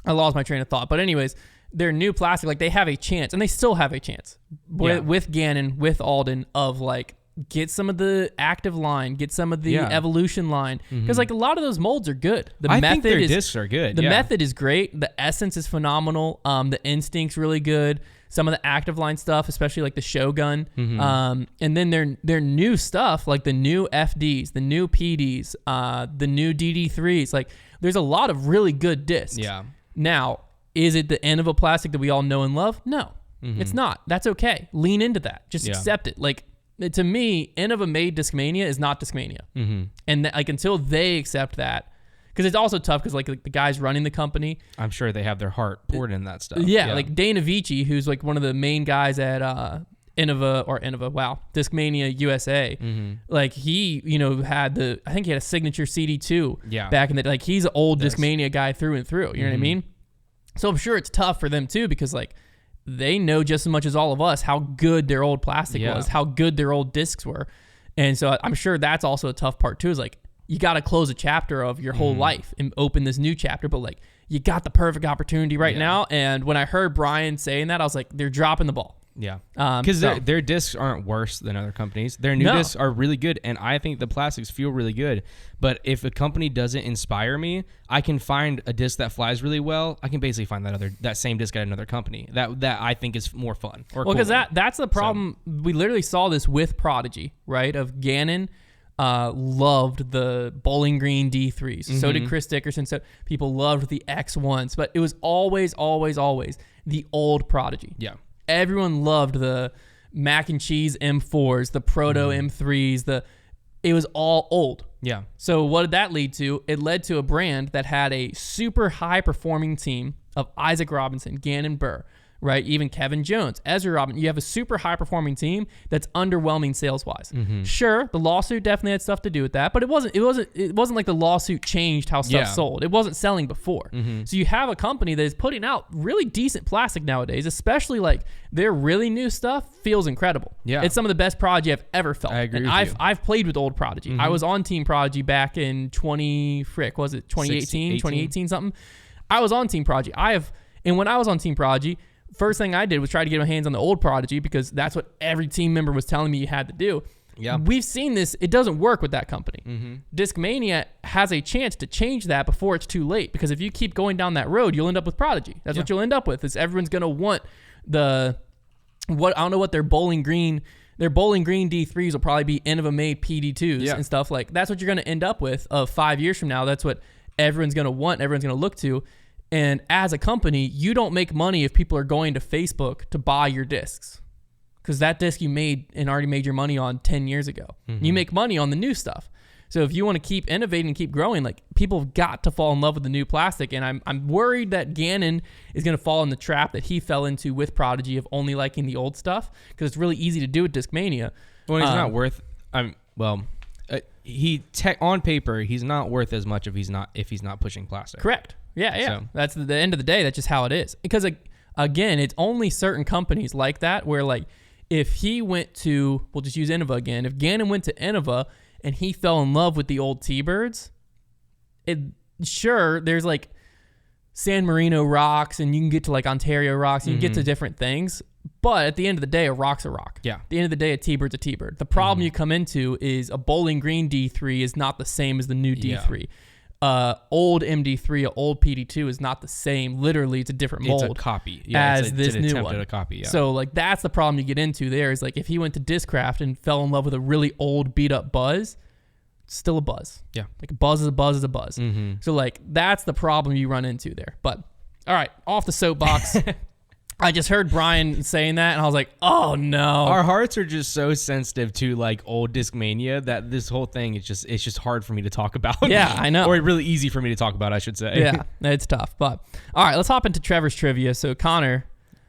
Speaker 1: lost my train of thought. But anyways, their new plastic, like they have a chance, and they still have a chance with Gannon, with Alden, of like get some of the active line, get some of the evolution line, because like a lot of those molds are good.
Speaker 2: I think their discs are good.
Speaker 1: The method is great. The essence is phenomenal. The instinct's really good. Some of the active line stuff, especially like the Shogun, and then their new stuff, like the new FDs, the new PDs, the new DD3s. Like there's a lot of really good discs.
Speaker 2: Yeah.
Speaker 1: Now, is it the end of a plastic that we all know and love? No, it's not. That's okay. Lean into that. Just accept it. Like, to me, Innova made Discmania is not Discmania. And like until they accept that, because it's also tough because like the guys running the company,
Speaker 2: I'm sure they have their heart poured in that stuff.
Speaker 1: Yeah, like Dana Vici, who's like one of the main guys at Discmania USA. Like he, had I think he had a signature CD2 back in the, like he's an old Discmania guy through and through. You know what I mean? So I'm sure it's tough for them too because like they know just as much as all of us how good their old plastic was, how good their old discs were. And so I'm sure that's also a tough part too, is like you got to close a chapter of your whole life and open this new chapter. But like you got the perfect opportunity right now. And when I heard Brian saying that, I was like, they're dropping the ball.
Speaker 2: Yeah, because their discs aren't worse than other companies. Their new discs are really good, and I think the plastics feel really good. But if a company doesn't inspire me, I can find a disc that flies really well. I can basically find that same disc at another company that I think is more fun.
Speaker 1: Well, because that's the problem. So, we literally saw this with Prodigy, right? Of Gannon loved the Bowling Green D3s. So did Chris Dickerson. So people loved the X1s, but it was always, always, always the old Prodigy.
Speaker 2: Yeah.
Speaker 1: Everyone loved the mac and cheese M4s, the proto M3s, it was all old.
Speaker 2: Yeah.
Speaker 1: So what did that lead to? It led to a brand that had a super high performing team of Isaac Robinson, Gannon Burr, right? Even Kevin Jones, Ezra Robinson. You have a super high-performing team that's underwhelming sales-wise. Sure, the lawsuit definitely had stuff to do with that, but it wasn't like the lawsuit changed how stuff sold. It wasn't selling before. So you have a company that is putting out really decent plastic nowadays, especially like their really new stuff feels incredible.
Speaker 2: Yeah.
Speaker 1: It's some of the best Prodigy I've ever felt.
Speaker 2: I agree
Speaker 1: and
Speaker 2: with you.
Speaker 1: I've played with old Prodigy. I was on Team Prodigy back in 2018 something. I was on Team Prodigy. And when I was on Team Prodigy, first thing I did was try to get my hands on the old Prodigy because that's what every team member was telling me you had to do.
Speaker 2: Yeah.
Speaker 1: We've seen this. It doesn't work with that company. Discmania has a chance to change that before it's too late, because if you keep going down that road, you'll end up with Prodigy. That's what you'll end up with, is everyone's going to want I don't know what their Bowling Green D3s will probably be Innova made PD2s and stuff. Like, that's what you're going to end up with of 5 years from now. That's what everyone's going to want, everyone's going to look to. And as a company, you don't make money if people are going to Facebook to buy your discs, because that disc you made and already made your money on 10 years ago. You make money on the new stuff. So if you want to keep innovating and keep growing, like, people have got to fall in love with the new plastic. And I'm worried that Gannon is going to fall in the trap that he fell into with Prodigy of only liking the old stuff, because it's really easy to do with Discmania.
Speaker 2: Well, he's not worth. On paper, he's not worth as much if he's not pushing plastic.
Speaker 1: Correct. Yeah.
Speaker 2: So.
Speaker 1: That's the end of the day. That's just how it is. Because again, it's only certain companies like that where, like, if he went to, we'll just use Innova again. If Gannon went to Innova and he fell in love with the old T-Birds, there's like San Marino rocks, and you can get to like Ontario rocks, and you can get to different things. But at the end of the day, a rock's a rock.
Speaker 2: Yeah.
Speaker 1: At the end of the day, a T-Bird's a T-Bird. The problem you come into is a Bowling Green D3 is not the same as the new D3. Old MD3, old PD2 is not the same. Literally, it's a different mold.
Speaker 2: It's a copy. Yeah,
Speaker 1: as this
Speaker 2: an
Speaker 1: new
Speaker 2: attempt
Speaker 1: one.
Speaker 2: at a copy. Yeah.
Speaker 1: So, like, that's the problem you get into there, is like, if he went to Discraft and fell in love with a really old beat up Buzz, it's still a Buzz.
Speaker 2: Yeah.
Speaker 1: Like, a Buzz is a Buzz is a Buzz. So, like, that's the problem you run into there. But all right, off the soapbox. I just heard Brian saying that, and I was like, oh no.
Speaker 2: Our hearts are just so sensitive to like old Discmania that this whole thing it's just hard for me to talk about.
Speaker 1: Yeah, I know.
Speaker 2: Or really easy for me to talk about, I should say.
Speaker 1: Yeah, it's tough. But all right, let's hop into Trevor's trivia. So, Konner,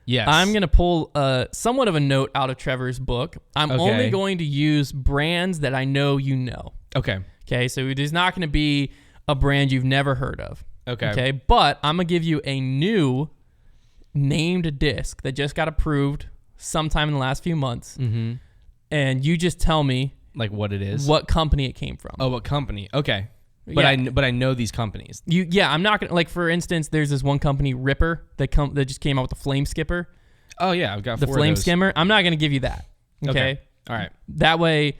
Speaker 2: yes,
Speaker 1: I'm going to pull somewhat of a note out of Trevor's book. I'm only going to use brands that I know you know.
Speaker 2: Okay.
Speaker 1: So it is not going to be a brand you've never heard of.
Speaker 2: Okay.
Speaker 1: But I'm going to give you a new named disc that just got approved sometime in the last few months. And you just tell me
Speaker 2: like what it is,
Speaker 1: what company it came from.
Speaker 2: Oh, what company? Okay. But I know these companies.
Speaker 1: I'm not gonna, like, for instance, there's this one company, Ripper, that just came out with the Flame Skipper.
Speaker 2: Oh yeah, I've got
Speaker 1: the
Speaker 2: 4
Speaker 1: Flame
Speaker 2: of those.
Speaker 1: Skimmer. I'm not gonna give you that. Okay.
Speaker 2: All right.
Speaker 1: That way,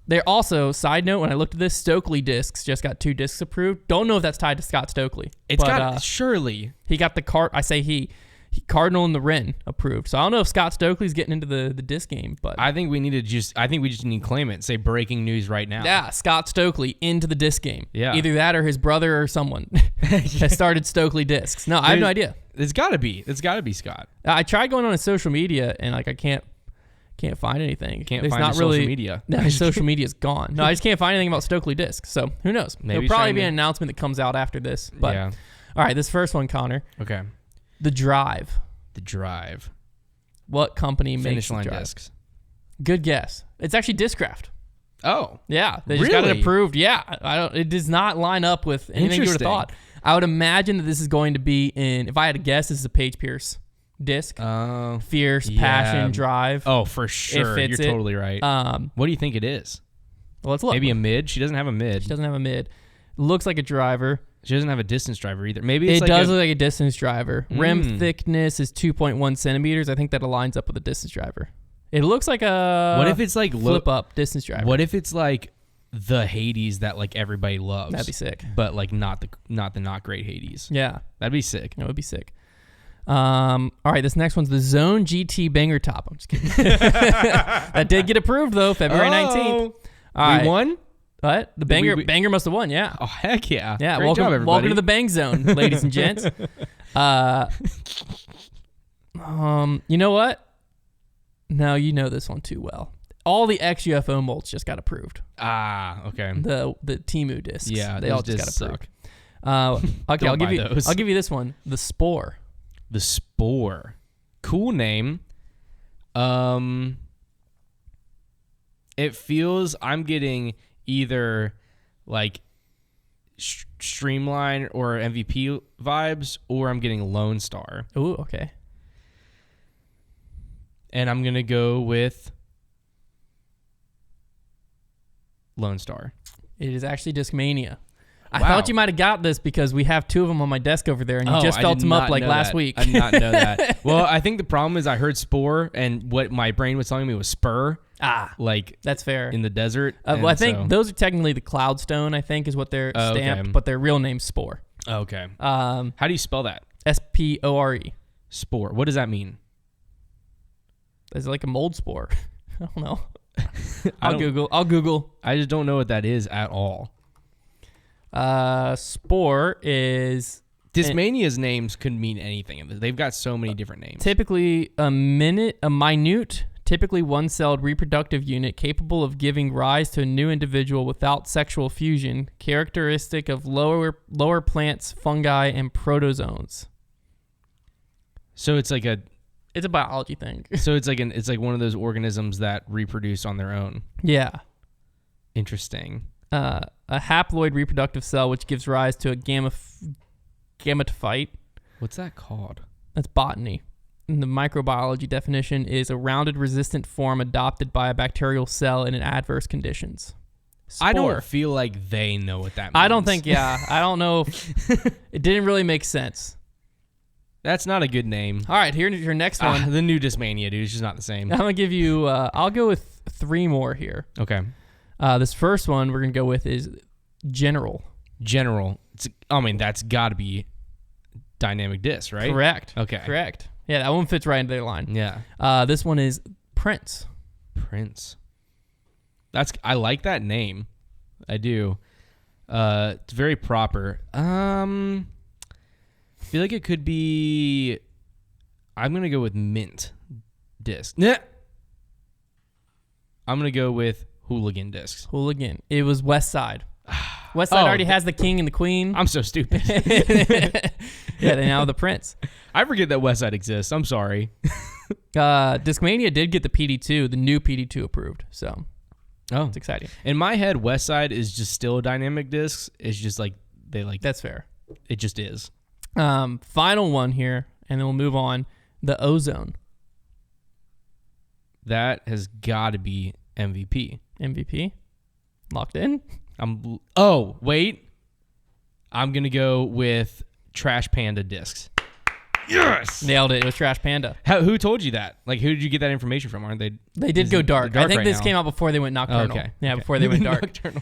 Speaker 1: they're also, side note, when I looked at this, Stokely discs just got 2 discs approved. Don't know if that's tied to Scott Stokely.
Speaker 2: It's got surely.
Speaker 1: He got the Cardinal and the Wren approved. So I don't know if Scott Stokely's getting into the disc game, but
Speaker 2: I think we need to just need to claim it. Say breaking news right now.
Speaker 1: Yeah, Scott Stokely into the disc game.
Speaker 2: Yeah.
Speaker 1: Either that or his brother or someone has started Stokely discs. No, I have no idea.
Speaker 2: It's got to be Scott.
Speaker 1: I tried going on his social media, and like I can't find anything.
Speaker 2: Can't find his social media.
Speaker 1: No, his social media's gone. No, I just can't find anything about Stokely discs. So who knows?
Speaker 2: Maybe
Speaker 1: There'll probably be an announcement that comes out after this. But
Speaker 2: yeah.
Speaker 1: All right, this first one, Konner.
Speaker 2: Okay.
Speaker 1: The Drive.
Speaker 2: The Drive.
Speaker 1: What company makes
Speaker 2: Finish
Speaker 1: the
Speaker 2: Line
Speaker 1: Drive?
Speaker 2: discs.
Speaker 1: Good guess. It's actually Discraft.
Speaker 2: Oh.
Speaker 1: Yeah, they just got it
Speaker 2: Really?
Speaker 1: approved. Yeah, it does not line up with anything you would have thought. I would imagine that this is going to be in, if I had to guess, this is a Page Pierce disc. Fierce,
Speaker 2: yeah.
Speaker 1: Passion, Drive.
Speaker 2: Oh, for sure. You're totally right. What do you think it is?
Speaker 1: Well, let's look.
Speaker 2: Maybe a mid? She doesn't have a mid.
Speaker 1: She doesn't have a mid. Looks like a driver.
Speaker 2: She doesn't have a distance driver either. Maybe it's
Speaker 1: it
Speaker 2: like
Speaker 1: does look like a distance driver. Rim thickness is 2.1 centimeters. I think that aligns up with a distance driver. It looks like a
Speaker 2: what if it's like
Speaker 1: flip up distance driver.
Speaker 2: What if it's like the Hades that like everybody loves?
Speaker 1: That'd be sick.
Speaker 2: But like not the not great Hades.
Speaker 1: Yeah,
Speaker 2: that'd be sick.
Speaker 1: That would be sick. All right, this next one's the Zone GT Banger Top. I'm just kidding. That did get approved though, February 19th. All right.
Speaker 2: We won?
Speaker 1: What? The Banger must have won, yeah.
Speaker 2: Oh, heck yeah.
Speaker 1: Yeah,
Speaker 2: Great job, everybody.
Speaker 1: welcome to the Bang Zone, ladies and gents. You know what? No, you know this one too well. All the XUFO molds just got approved.
Speaker 2: Ah, okay.
Speaker 1: The Temu discs.
Speaker 2: Yeah,
Speaker 1: they all just got approved.
Speaker 2: Suck.
Speaker 1: Okay, I'll give you this one. The Spore.
Speaker 2: The Spore. Cool name. It feels I'm getting either like Streamline or MVP vibes, or I'm getting Lone Star.
Speaker 1: Ooh, okay.
Speaker 2: And I'm going to go with Lone Star.
Speaker 1: It is actually Discmania. I
Speaker 2: Wow.
Speaker 1: thought you might have got this because we have 2 of them on my desk over there, and you just
Speaker 2: I
Speaker 1: felt
Speaker 2: did
Speaker 1: them up
Speaker 2: not
Speaker 1: like
Speaker 2: know
Speaker 1: last
Speaker 2: that.
Speaker 1: week.
Speaker 2: I did not know that. Well, I think the problem is I heard Spore, and what my brain was telling me was Spur, like
Speaker 1: That's fair.
Speaker 2: in the desert.
Speaker 1: Well, I think those are technically the Cloudstone, I think, is what they're stamped,
Speaker 2: okay.
Speaker 1: but their real name's Spore.
Speaker 2: Okay.
Speaker 1: How
Speaker 2: do you spell that?
Speaker 1: Spore.
Speaker 2: Spore. What does that mean?
Speaker 1: It's like a mold spore. I don't know. I'll Google.
Speaker 2: I just don't know what that is at all.
Speaker 1: Spore is...
Speaker 2: Discmania's names could mean anything. They've got so many different names.
Speaker 1: Typically a minute, typically one-celled reproductive unit capable of giving rise to a new individual without sexual fusion, characteristic of lower plants, fungi, and protozoans.
Speaker 2: So it's like a
Speaker 1: biology thing.
Speaker 2: So it's like one of those organisms that reproduce on their own.
Speaker 1: Yeah.
Speaker 2: Interesting.
Speaker 1: A haploid reproductive cell which gives rise to a gametophyte.
Speaker 2: What's that called?
Speaker 1: That's botany. And the microbiology definition is a rounded resistant form adopted by a bacterial cell in adverse conditions. Spore.
Speaker 2: I don't feel like they know what that means.
Speaker 1: I don't think, I don't know if it didn't really make sense.
Speaker 2: That's not a good name.
Speaker 1: All right, here's your next one.
Speaker 2: The new Discmania, dude. It's just not the same.
Speaker 1: I'm going to give you, I'll go with 3 more here.
Speaker 2: Okay.
Speaker 1: This first one we're going to go with is General.
Speaker 2: That's got to be Dynamic Disc, right?
Speaker 1: Correct.
Speaker 2: Okay.
Speaker 1: Correct. Yeah, that one fits right into their line.
Speaker 2: Yeah.
Speaker 1: This one is Prince.
Speaker 2: I like that name. I do. It's very proper. I feel like it could be... I'm going to go with Mint Disc. Nah. I'm going to go with Hooligan Discs.
Speaker 1: Hooligan. It was West Side. West Side already has the king and the queen.
Speaker 2: I'm so stupid.
Speaker 1: Yeah, they now have the Prince.
Speaker 2: I forget that West Side exists. I'm sorry.
Speaker 1: Discmania did get the PD2, the new PD2 approved. So it's exciting.
Speaker 2: In my head, West Side is just still Dynamic Discs. It's just like they like...
Speaker 1: That's fair.
Speaker 2: It just is.
Speaker 1: Final one here, and then we'll move on. The Ozone.
Speaker 2: That has got to be MVP.
Speaker 1: MVP? Locked in?
Speaker 2: Wait. I'm going to go with Trash Panda Discs. Yes!
Speaker 1: Nailed it. It was Trash Panda.
Speaker 2: Who told you that? Like, who did you get that information from? Aren't they?
Speaker 1: They did go dark. I think
Speaker 2: right
Speaker 1: this
Speaker 2: now.
Speaker 1: came out before they went nocturnal.
Speaker 2: Okay.
Speaker 1: Yeah, before they went dark.
Speaker 2: Nocturnal.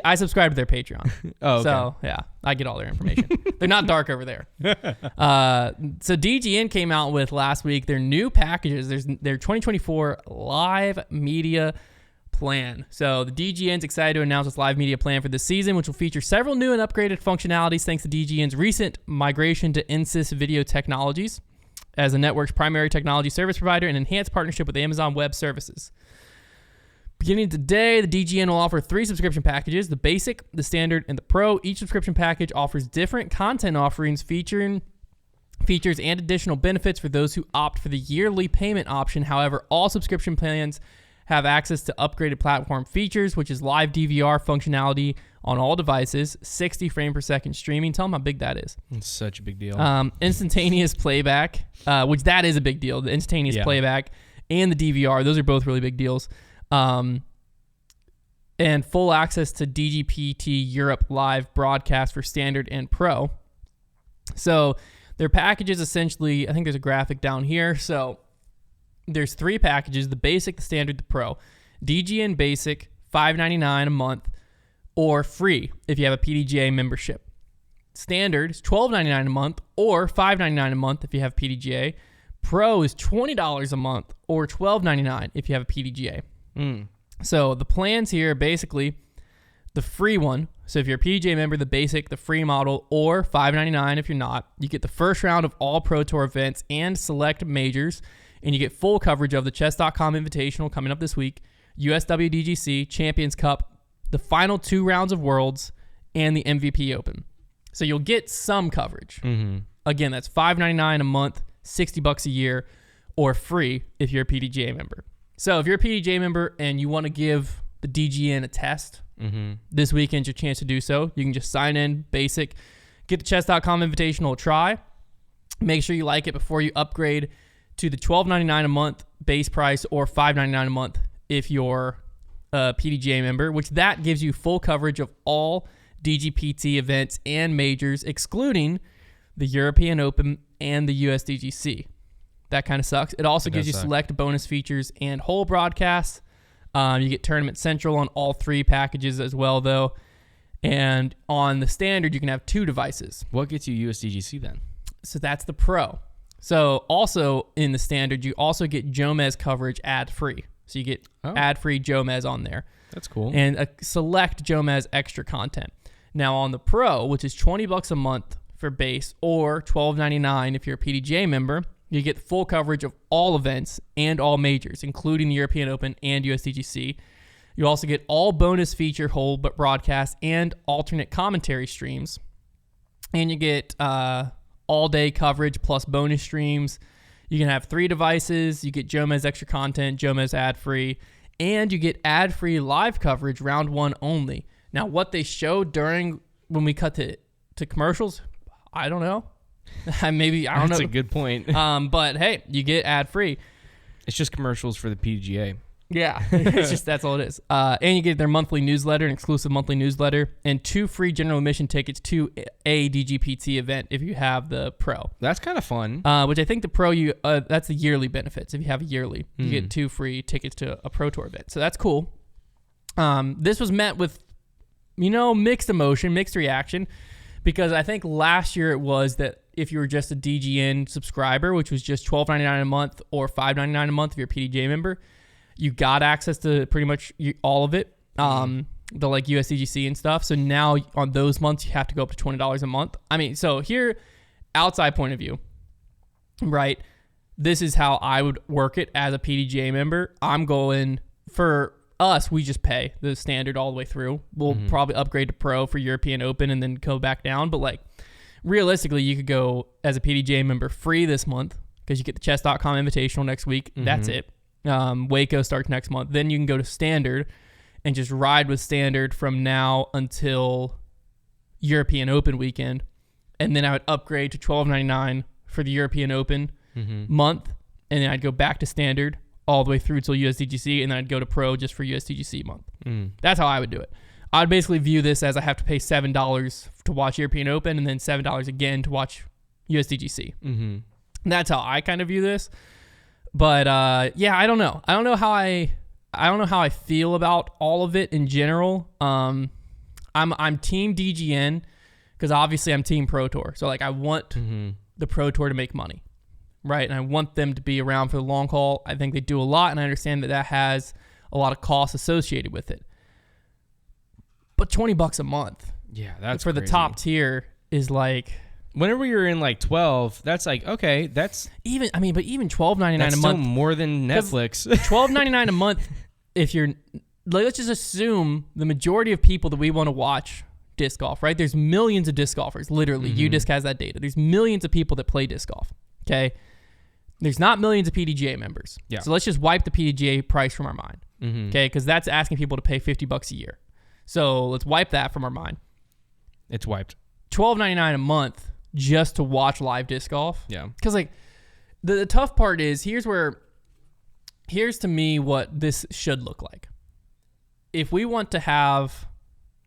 Speaker 1: I subscribe to their Patreon.
Speaker 2: Oh, okay.
Speaker 1: So, yeah, I get all their information. They're not dark over there. So DGN came out with last week their new packages. There's their 2024 live media plan. So the DGN's excited to announce its live media plan for this season, which will feature several new and upgraded functionalities thanks to DGN's recent migration to Insys Video Technologies as the network's primary technology service provider and enhanced partnership with Amazon Web Services. Beginning today, the DGN will offer 3 subscription packages, the Basic, the Standard, and the Pro. Each subscription package offers different content offerings featuring features and additional benefits for those who opt for the yearly payment option. However, all subscription plans have access to upgraded platform features, which is live DVR functionality on all devices, 60 frame per second streaming. Tell them how big that is.
Speaker 2: It's such a big deal.
Speaker 1: Instantaneous playback, which that is a big deal. The instantaneous playback and the DVR, those are both really big deals. And full access to DGPT Europe live broadcast for Standard and Pro. So their packages essentially, I think there's a graphic down here. So there's 3 packages, the Basic, the Standard, the Pro. DGN Basic, $5.99 a month, or free if you have a PDGA membership. Standard is $12.99 a month, or $5.99 a month if you have PDGA. Pro is $20 a month, or $12.99 if you have a PDGA. So the plans here are basically the free one. So if you're a PDGA member, the Basic, the free model, or $5.99 if you're not. You get the first round of all Pro Tour events and select majors, and you get full coverage of the Chess.com Invitational coming up this week, USWDGC, Champions Cup, the final 2 rounds of Worlds, and the MVP Open. So you'll get some coverage. Again, that's $5.99 a month, $60 a year, or free if you're a PDGA member. So if you're a PDGA member and you want to give the DGN a test, this weekend's your chance to do so. You can just sign in, basic, get the chess.com invitational try. Make sure you like it before you upgrade to the $12.99 a month base price or $5.99 a month if you're a PDGA member, which that gives you full coverage of all DGPT events and majors, excluding the European Open and the USDGC. That kind of sucks. It also gives you select bonus features and whole broadcasts. You get Tournament Central on all 3 packages as well, though. And on the standard, you can have 2 devices.
Speaker 2: What gets you USDGC then?
Speaker 1: So that's the Pro. So also in the standard, you also get Jomez coverage ad-free. So you get ad-free Jomez on there.
Speaker 2: That's cool.
Speaker 1: And a select Jomez extra content. Now on the Pro, which is $20 a month for base or $12.99 if you're a PDGA member, you get full coverage of all events and all majors, including the European Open and USDGC. You also get all bonus feature whole but broadcasts and alternate commentary streams. And you get all-day coverage plus bonus streams. You can have 3 devices. You get Jomez extra content, Jomez ad-free, and you get ad-free live coverage round 1 only. Now, what they showed during when we cut to commercials, I don't know. Maybe, I don't know.
Speaker 2: That's a good point.
Speaker 1: But hey, you get ad-free.
Speaker 2: It's just commercials for the PGA.
Speaker 1: Yeah, it's just, that's all it is. And you get their monthly newsletter, an exclusive monthly newsletter, and 2 free general admission tickets to a DGPT event if you have the Pro.
Speaker 2: That's kind of fun.
Speaker 1: Which I think the Pro, that's the yearly benefits. If you have a yearly, you get 2 free tickets to a Pro Tour event. So that's cool. This was met with, mixed emotion, mixed reaction, because I think last year it was that if you were just a DGN subscriber, which was just $12.99 a month or $5.99 a month if you're a PDGA member, you got access to pretty much all of it, the like USDGC and stuff. So now on those months, you have to go up to $20 a month. I mean, so here, outside point of view, right? This is how I would work it as a PDGA member. I'm going, for us, we just pay the standard all the way through. We'll probably upgrade to Pro for European Open and then go back down. But like realistically, you could go as a PDGA member free this month because you get the chess.com invitational next week. That's it. Waco starts next month. Then you can go to standard and just ride with standard from now until European Open weekend. And then I would upgrade to $12.99 for the European Open month. And then I'd go back to standard all the way through till USDGC. And then I'd go to Pro just for USDGC month. That's how I would do it. I'd basically view this as I have to pay $7 to watch European Open and then $7 again to watch USDGC. And that's how I kind of view this. But yeah, I don't know. I don't know how I feel about all of it in general. I'm team DGN because obviously I'm team Pro Tour. So like I want the Pro Tour to make money, right? And I want them to be around for the long haul. I think they do a lot, and I understand that has a lot of costs associated with it. But $20 a month,
Speaker 2: yeah, that's
Speaker 1: for
Speaker 2: crazy.
Speaker 1: The top tier is like.
Speaker 2: Whenever you're in like 12, that's like, okay, that's
Speaker 1: even, I mean, but even $12.99 a month.
Speaker 2: Still more than Netflix.
Speaker 1: $12.99 a month. If you're, like, let's just assume the majority of people that we want to watch disc golf, right? There's millions of disc golfers, literally. UDisc has that data. There's millions of people that play disc golf, okay? There's not millions of PDGA members. Yeah. So let's just wipe the PDGA price from our mind, okay? Because that's asking people to pay $50 a year. So let's wipe that from our mind.
Speaker 2: It's wiped.
Speaker 1: $12.99 a month just to watch live disc golf.
Speaker 2: Yeah.
Speaker 1: Because like the tough part is here's to me what this should look like. If we want to have,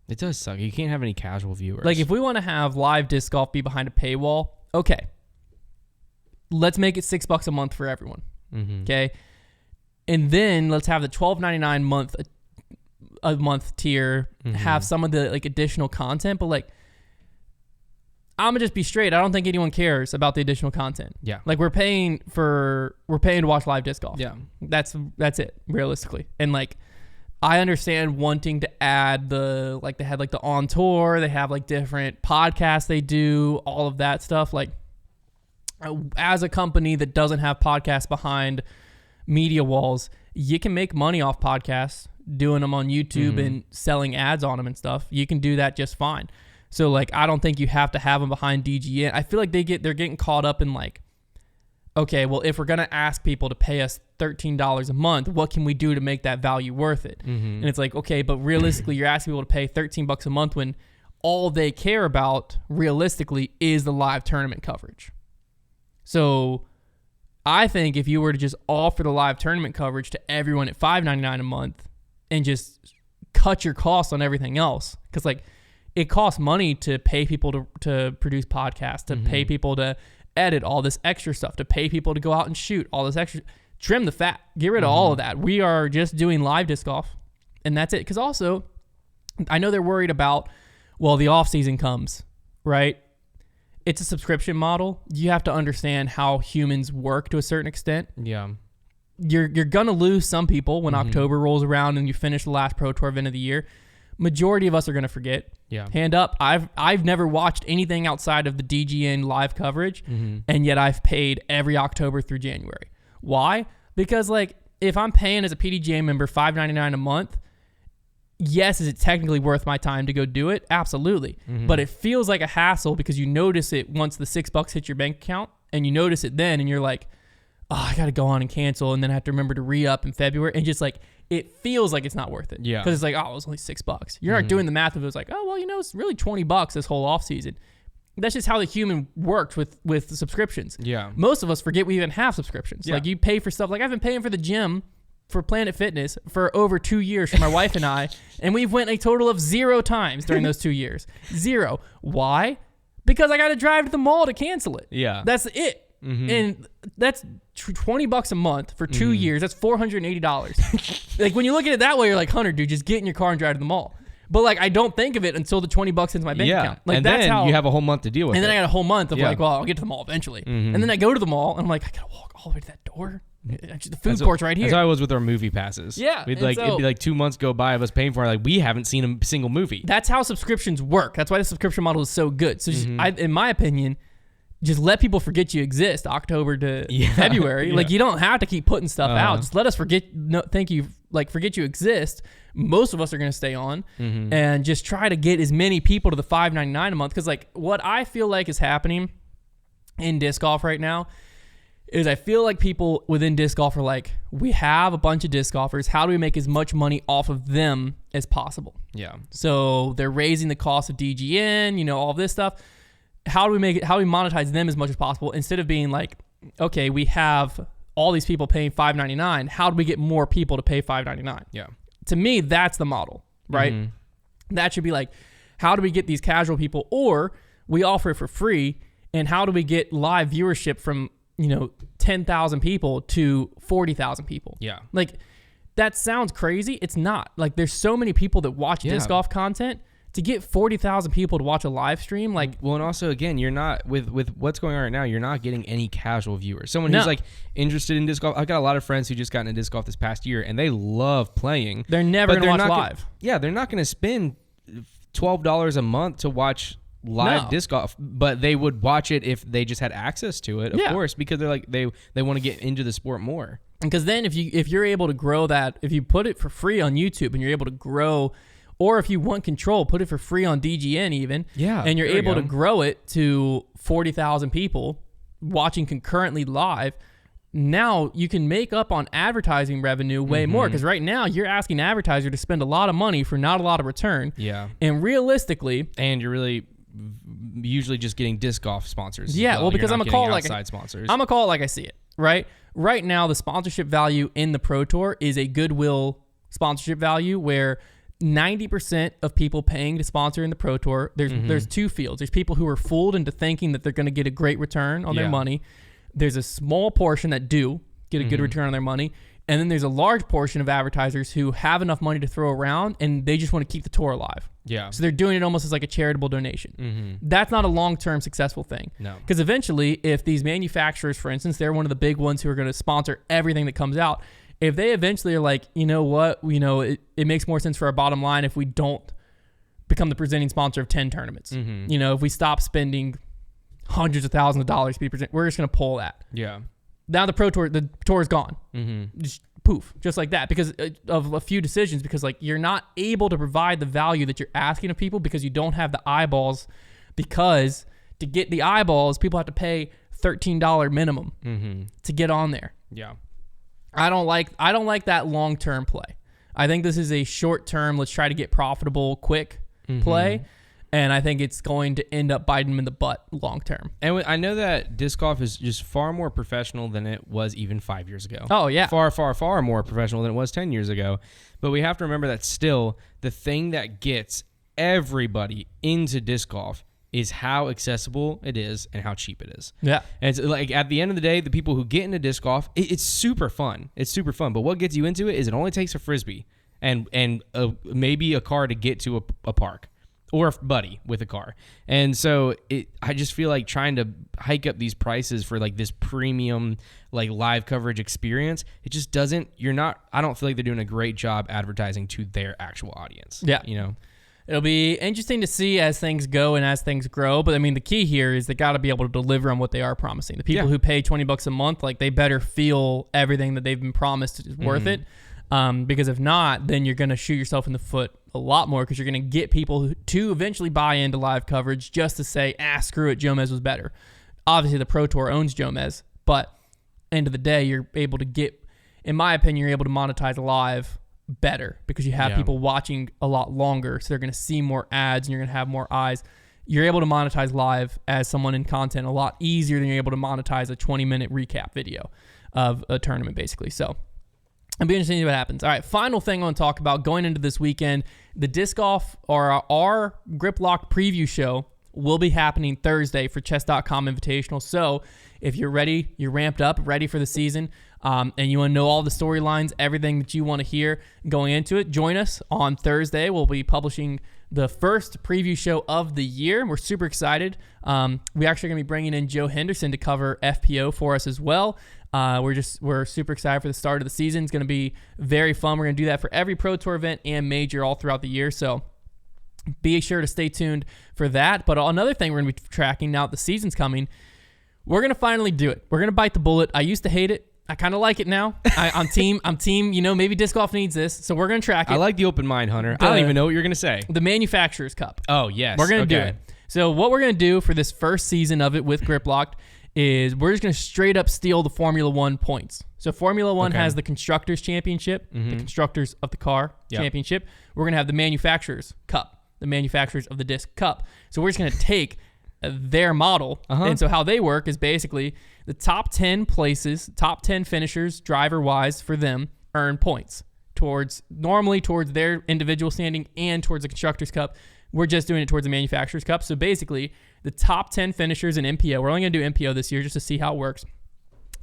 Speaker 2: it does suck. You can't have any casual viewers.
Speaker 1: Like if we want to have live disc golf be behind a paywall, okay. Let's make it $6 a month for everyone. Okay. And then let's have the $12.99 a month tier have some of the like additional content, but like I'm gonna just be straight. I don't think anyone cares about the additional content. Yeah. Like we're paying to watch live disc golf. Yeah. That's it, realistically. And like I understand wanting to add they had like the on tour, they have like different podcasts they do, all of that stuff. Like as a company that doesn't have podcasts behind media walls, you can make money off podcasts, doing them on YouTube and selling ads on them and stuff. You can do that just fine. So like, I don't think you have to have them behind DGN. I feel like they're getting caught up in like, okay, well, if we're going to ask people to pay us $13 a month, what can we do to make that value worth it? And it's like, okay, but realistically, you're asking people to pay $13 a month when all they care about realistically is the live tournament coverage. So I think if you were to just offer the live tournament coverage to everyone at $5.99 a month and just cut your costs on everything else, because like it costs money to pay people to produce podcasts, to pay people to edit all this extra stuff, to pay people to go out and shoot all this extra, trim the fat, get rid of all of that. We are just doing live disc golf and that's it. Because also I know they're worried about, well, the off season comes, right? It's a subscription model. You have to understand how humans work to a certain extent.
Speaker 2: Yeah.
Speaker 1: You're going to lose some people when October rolls around and you finish the last Pro Tour event of the year. Majority of us are going to forget.
Speaker 2: Yeah.
Speaker 1: Hand up. I've never watched anything outside of the DGN live coverage, and yet I've paid every October through January. Why? Because like if I'm paying as a PDGA member $5.99 a month, yes, is it technically worth my time to go do it? Absolutely. But it feels like a hassle because you notice it once the $6 hits your bank account, and you notice it then, and you're like, oh, I got to go on and cancel, and then I have to remember to re-up in February, and just like it feels like it's not worth it.
Speaker 2: Yeah.
Speaker 1: Because it's like, oh, it was only $6. You're not doing the math of it was like, oh, well, you know, it's really $20 this whole off season. That's just how the human worked with the subscriptions.
Speaker 2: Yeah.
Speaker 1: Most of us forget we even have subscriptions.
Speaker 2: Yeah.
Speaker 1: Like you pay for stuff. Like I've been paying for the gym for Planet Fitness for over 2 years for my wife and I, and we've went a total of 0 times during those 2 years. 0. Why? Because I got to drive to the mall to cancel it.
Speaker 2: Yeah.
Speaker 1: That's it. And that's $20 a month for 2 years. That's $480. Like when you look at it that way, you're like, Hunter, dude, just get in your car and drive to the mall. But like, I don't think of it until the $20 into my bank account. Like
Speaker 2: and
Speaker 1: that's
Speaker 2: then
Speaker 1: how
Speaker 2: you have a whole month to deal with it.
Speaker 1: And then I got a whole month of like, well, I'll get to the mall eventually. And then I go to the mall and I'm like, I gotta walk all the way to that door. Actually, the food court's right here.
Speaker 2: That's how I was with our movie passes.
Speaker 1: Yeah,
Speaker 2: We'd
Speaker 1: and
Speaker 2: like
Speaker 1: so-
Speaker 2: it'd be like 2 months go by of us paying for it. Like we haven't seen a single movie.
Speaker 1: That's how subscriptions work. That's why the subscription model is so good. So just, in my opinion, just let people forget you exist October to February. Like you don't have to keep putting stuff out. Just let us forget you exist. Most of us are going to stay on and just try to get as many people to the $5.99 a month. Because like what I feel like is happening in disc golf right now is I feel like people within disc golf are like, we have a bunch of disc golfers. How do we make as much money off of them as possible?
Speaker 2: Yeah.
Speaker 1: So they're raising the cost of DGN, you know, all this stuff. How do we monetize them as much as possible instead of being like, okay, we have all these people paying $5.99. How do we get more people to pay $5.99?
Speaker 2: Yeah.
Speaker 1: To me, that's the model, right? That should be like, how do we get these casual people, or we offer it for free, and how do we get live viewership from, 10,000 people to 40,000 people?
Speaker 2: Yeah.
Speaker 1: Like, that sounds crazy. It's not. Like, there's so many people that watch disc golf content. To get 40,000 people to watch a live stream, like...
Speaker 2: Well, and also, again, you're not... With what's going on right now, you're not getting any casual viewers. Someone who's, like, interested in disc golf. I've got a lot of friends who just got into disc golf this past year, and they love playing.
Speaker 1: They're never going to watch live.
Speaker 2: They're not going to spend $12 a month to watch live disc golf, but they would watch it if they just had access to it, of course, because they're like, they want to get into the sport more. Because
Speaker 1: then if you're able to grow that, if you put it for free on YouTube and you're able to grow... Or if you want control, put it for free on DGN even.
Speaker 2: Yeah.
Speaker 1: And you're able to grow it to 40,000 people watching concurrently live. Now you can make up on advertising revenue way more. Because right now you're asking an advertiser to spend a lot of money for not a lot of return.
Speaker 2: Yeah.
Speaker 1: And realistically...
Speaker 2: And you're really usually just getting disc golf sponsors.
Speaker 1: Yeah, well, because I'm going to call it
Speaker 2: sponsors.
Speaker 1: I'm going to call it like I see it, right? Right now the sponsorship value in the Pro Tour is a goodwill sponsorship value where... 90% of people paying to sponsor in the Pro Tour, there's two fields. There's people who are fooled into thinking that they're going to get a great return on their money. There's a small portion that do get a good return on their money. And then there's a large portion of advertisers who have enough money to throw around and they just want to keep the tour alive.
Speaker 2: Yeah.
Speaker 1: So they're doing it almost as like a charitable donation. That's not a long-term successful thing.
Speaker 2: No.
Speaker 1: Because eventually, if these manufacturers, for instance, they're one of the big ones who are going to sponsor everything that comes out, if they eventually are like, you know what, it makes more sense for our bottom line if we don't become the presenting sponsor of 10 tournaments. If we stop spending hundreds of thousands of dollars to be present, we're just going to pull that.
Speaker 2: Yeah.
Speaker 1: Now the tour is gone. Just poof, just like that, because of a few decisions, because like you're not able to provide the value that you're asking of people because you don't have the eyeballs, because to get the eyeballs, people have to pay $13 minimum to get on there.
Speaker 2: Yeah.
Speaker 1: I don't like that long-term play. I think this is a short-term, let's try to get profitable quick play. And I think it's going to end up biting them in the butt long-term.
Speaker 2: And I know that disc golf is just far more professional than it was even 5 years ago.
Speaker 1: Oh, yeah.
Speaker 2: Far, far, far more professional than it was 10 years ago. But we have to remember that still the thing that gets everybody into disc golf is how accessible it is and how cheap it is.
Speaker 1: Yeah.
Speaker 2: And it's like at the end of the day, the people who get into disc golf, it's super fun. It's super fun. But what gets you into it is it only takes a Frisbee and maybe a car to get to a park. Or a buddy with a car. And so I just feel like trying to hike up these prices for like this premium like live coverage experience, it just doesn't, I don't feel like they're doing a great job advertising to their actual audience.
Speaker 1: Yeah.
Speaker 2: You know?
Speaker 1: It'll be interesting to see as things go and as things grow. But I mean, the key here is they got to be able to deliver on what they are promising. The people who pay $20 a month, like they better feel everything that they've been promised is worth it. Because if not, then you're going to shoot yourself in the foot a lot more, because you're going to get people to eventually buy into live coverage just to say, screw it, Jomez was better. Obviously, the Pro Tour owns Jomez, but end of the day, you're able to get, in my opinion, you're able to monetize live better because you have people watching a lot longer, so they're going to see more ads and you're going to have more eyes. You're able to monetize live as someone in content a lot easier than you're able to monetize a 20-minute recap video of a tournament, basically. So it'll be interesting to see what happens. All right, final thing I want to talk about going into this weekend, the disc golf or our Grip Lock preview show will be happening Thursday for chess.com Invitational. So if you're ready, you're ramped up, ready for the season, and you want to know all the storylines, everything that you want to hear going into it, join us on Thursday. We'll be publishing the first preview show of the year. We're super excited. We actually going to be bringing in Joe Henderson to cover FPO for us as well. We're super excited for the start of the season. It's going to be very fun. We're going to do that for every Pro Tour event and major all throughout the year. So be sure to stay tuned for that. But another thing we're going to be tracking now that the season's coming, we're going to finally do it. We're going to bite the bullet. I used to hate it. I kind of like it now. I'm team, maybe disc golf needs this. So we're going to track it.
Speaker 2: I like the open mind, Hunter. I don't even know what you're going to say.
Speaker 1: The Manufacturers Cup.
Speaker 2: Oh, yes.
Speaker 1: We're going to do it. So what we're going to do for this first season of it with Grip Locked is we're just going to straight up steal the Formula One points. So Formula One has the Constructors Championship, the Constructors of the Car Championship. We're going to have the Manufacturers Cup, the Manufacturers of the Disc Cup. So we're just going to take their model. And so how they work is basically the top 10 places, top 10 finishers, driver-wise for them, earn points towards their individual standing and towards the Constructors Cup. We're just doing it towards the Manufacturers Cup. So basically, the top 10 finishers in MPO, we're only going to do MPO this year just to see how it works.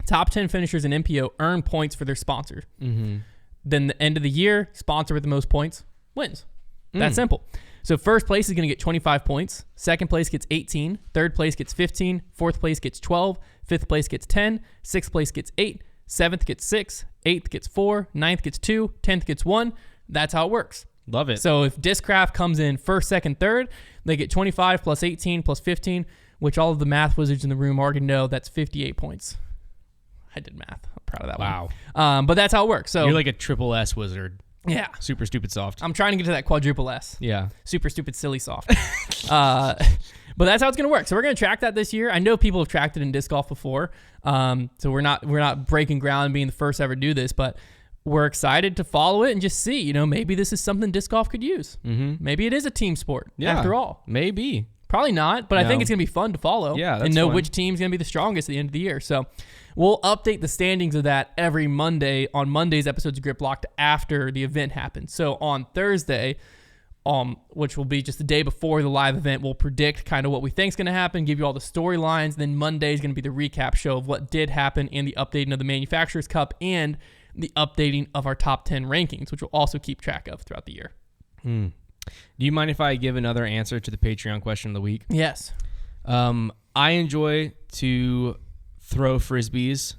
Speaker 1: Top 10 finishers in MPO earn points for their sponsor. Then the end of the year, sponsor with the most points wins. That's simple. So first place is going to get 25 points. Second place gets 18. Third place gets 15. Fourth place gets 12. Fifth place gets 10. Sixth place gets 8. Seventh gets 6. Eighth gets 4. Ninth gets 2. 10th gets 1. That's how it works.
Speaker 2: Love it.
Speaker 1: So if Discraft comes in first, second, third, they get 25 plus 18 plus 15, which all of the math wizards in the room already know that's 58 points. I did math. I'm proud of that one.
Speaker 2: Wow.
Speaker 1: But that's how it works. So
Speaker 2: you're like a triple S wizard.
Speaker 1: Yeah.
Speaker 2: Super stupid soft.
Speaker 1: I'm trying to get to that quadruple S.
Speaker 2: Yeah.
Speaker 1: Super stupid silly soft. But that's how it's going to work. So we're going to track that this year. I know people have tracked it in disc golf before. So we're not breaking ground and being the first to ever do this, but we're excited to follow it and just see, maybe this is something disc golf could use. Maybe it is a team sport after all.
Speaker 2: Maybe.
Speaker 1: Probably not, but I think it's going to be fun to follow and know which team's going to be the strongest at the end of the year. So we'll update the standings of that every Monday on Monday's episodes of Grip Locked after the event happens. So on Thursday, which will be just the day before the live event, we'll predict kind of what we think is going to happen, give you all the storylines. Then Monday is going to be the recap show of what did happen and the updating of the Manufacturers Cup and the updating of our top 10 rankings, which we'll also keep track of throughout the year.
Speaker 2: Do you mind if I give another answer to the Patreon question of the week?
Speaker 1: Yes.
Speaker 2: I enjoy to throw Frisbees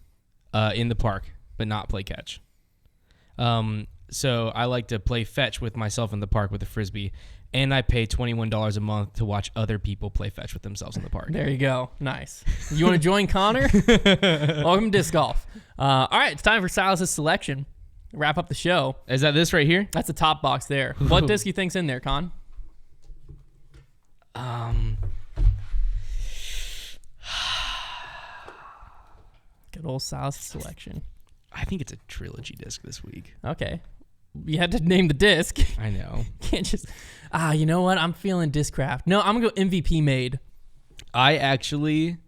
Speaker 2: in the park, but not play catch. So I like to play fetch with myself in the park with a Frisbee, and I pay $21 a month to watch other people play fetch with themselves in the park.
Speaker 1: There you go. Nice. You want to join Konner? Welcome to Disc Golf. All right, it's time for Silas's selection. Wrap up the show.
Speaker 2: Is that this right here?
Speaker 1: That's the top box there. What disc you think's in there, Con? Good old South selection.
Speaker 2: I think it's a trilogy disc this week.
Speaker 1: Okay. You had to name the disc.
Speaker 2: I know.
Speaker 1: Can't just... you know what? I'm feeling Discraft. No, I'm going to go MVP made.
Speaker 2: I actually,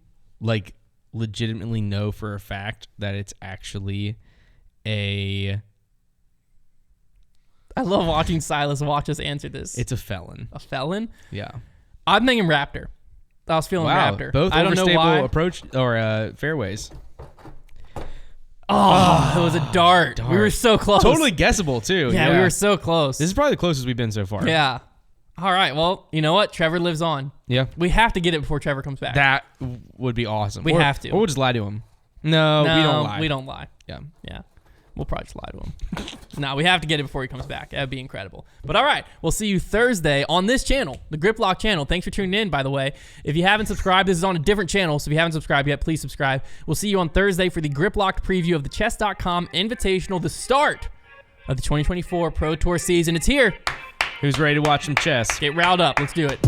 Speaker 2: legitimately know for a fact that it's actually a...
Speaker 1: I love watching Silas watch us answer this.
Speaker 2: It's a Felon.
Speaker 1: A Felon?
Speaker 2: Yeah.
Speaker 1: I'm thinking Raptor. I was feeling Raptor.
Speaker 2: Both
Speaker 1: I don't know why.
Speaker 2: approach or fairways.
Speaker 1: Oh, it was a dart. We were so close.
Speaker 2: Totally guessable too.
Speaker 1: Yeah, we were so close.
Speaker 2: This is probably the closest we've been so far.
Speaker 1: Yeah. All right. Well, you know what? Trevor lives on.
Speaker 2: Yeah.
Speaker 1: We have to get it before Trevor comes back.
Speaker 2: That would be awesome.
Speaker 1: We have to.
Speaker 2: Or we'll just lie to him. No, we don't lie.
Speaker 1: We don't lie.
Speaker 2: Yeah.
Speaker 1: Yeah. We'll probably just lie to him. No, we have to get it before he comes back. That'd be incredible. But all right, we'll see you Thursday on this channel, the Grip Lock channel. Thanks for tuning in, by the way. If you haven't subscribed, this is on a different channel, so if you haven't subscribed yet, please subscribe. We'll see you on Thursday for the Grip Lock preview of the Chess.com Invitational, the start of the 2024 Pro Tour season. It's here.
Speaker 2: Who's ready to watch some chess?
Speaker 1: Get riled up. Let's do it.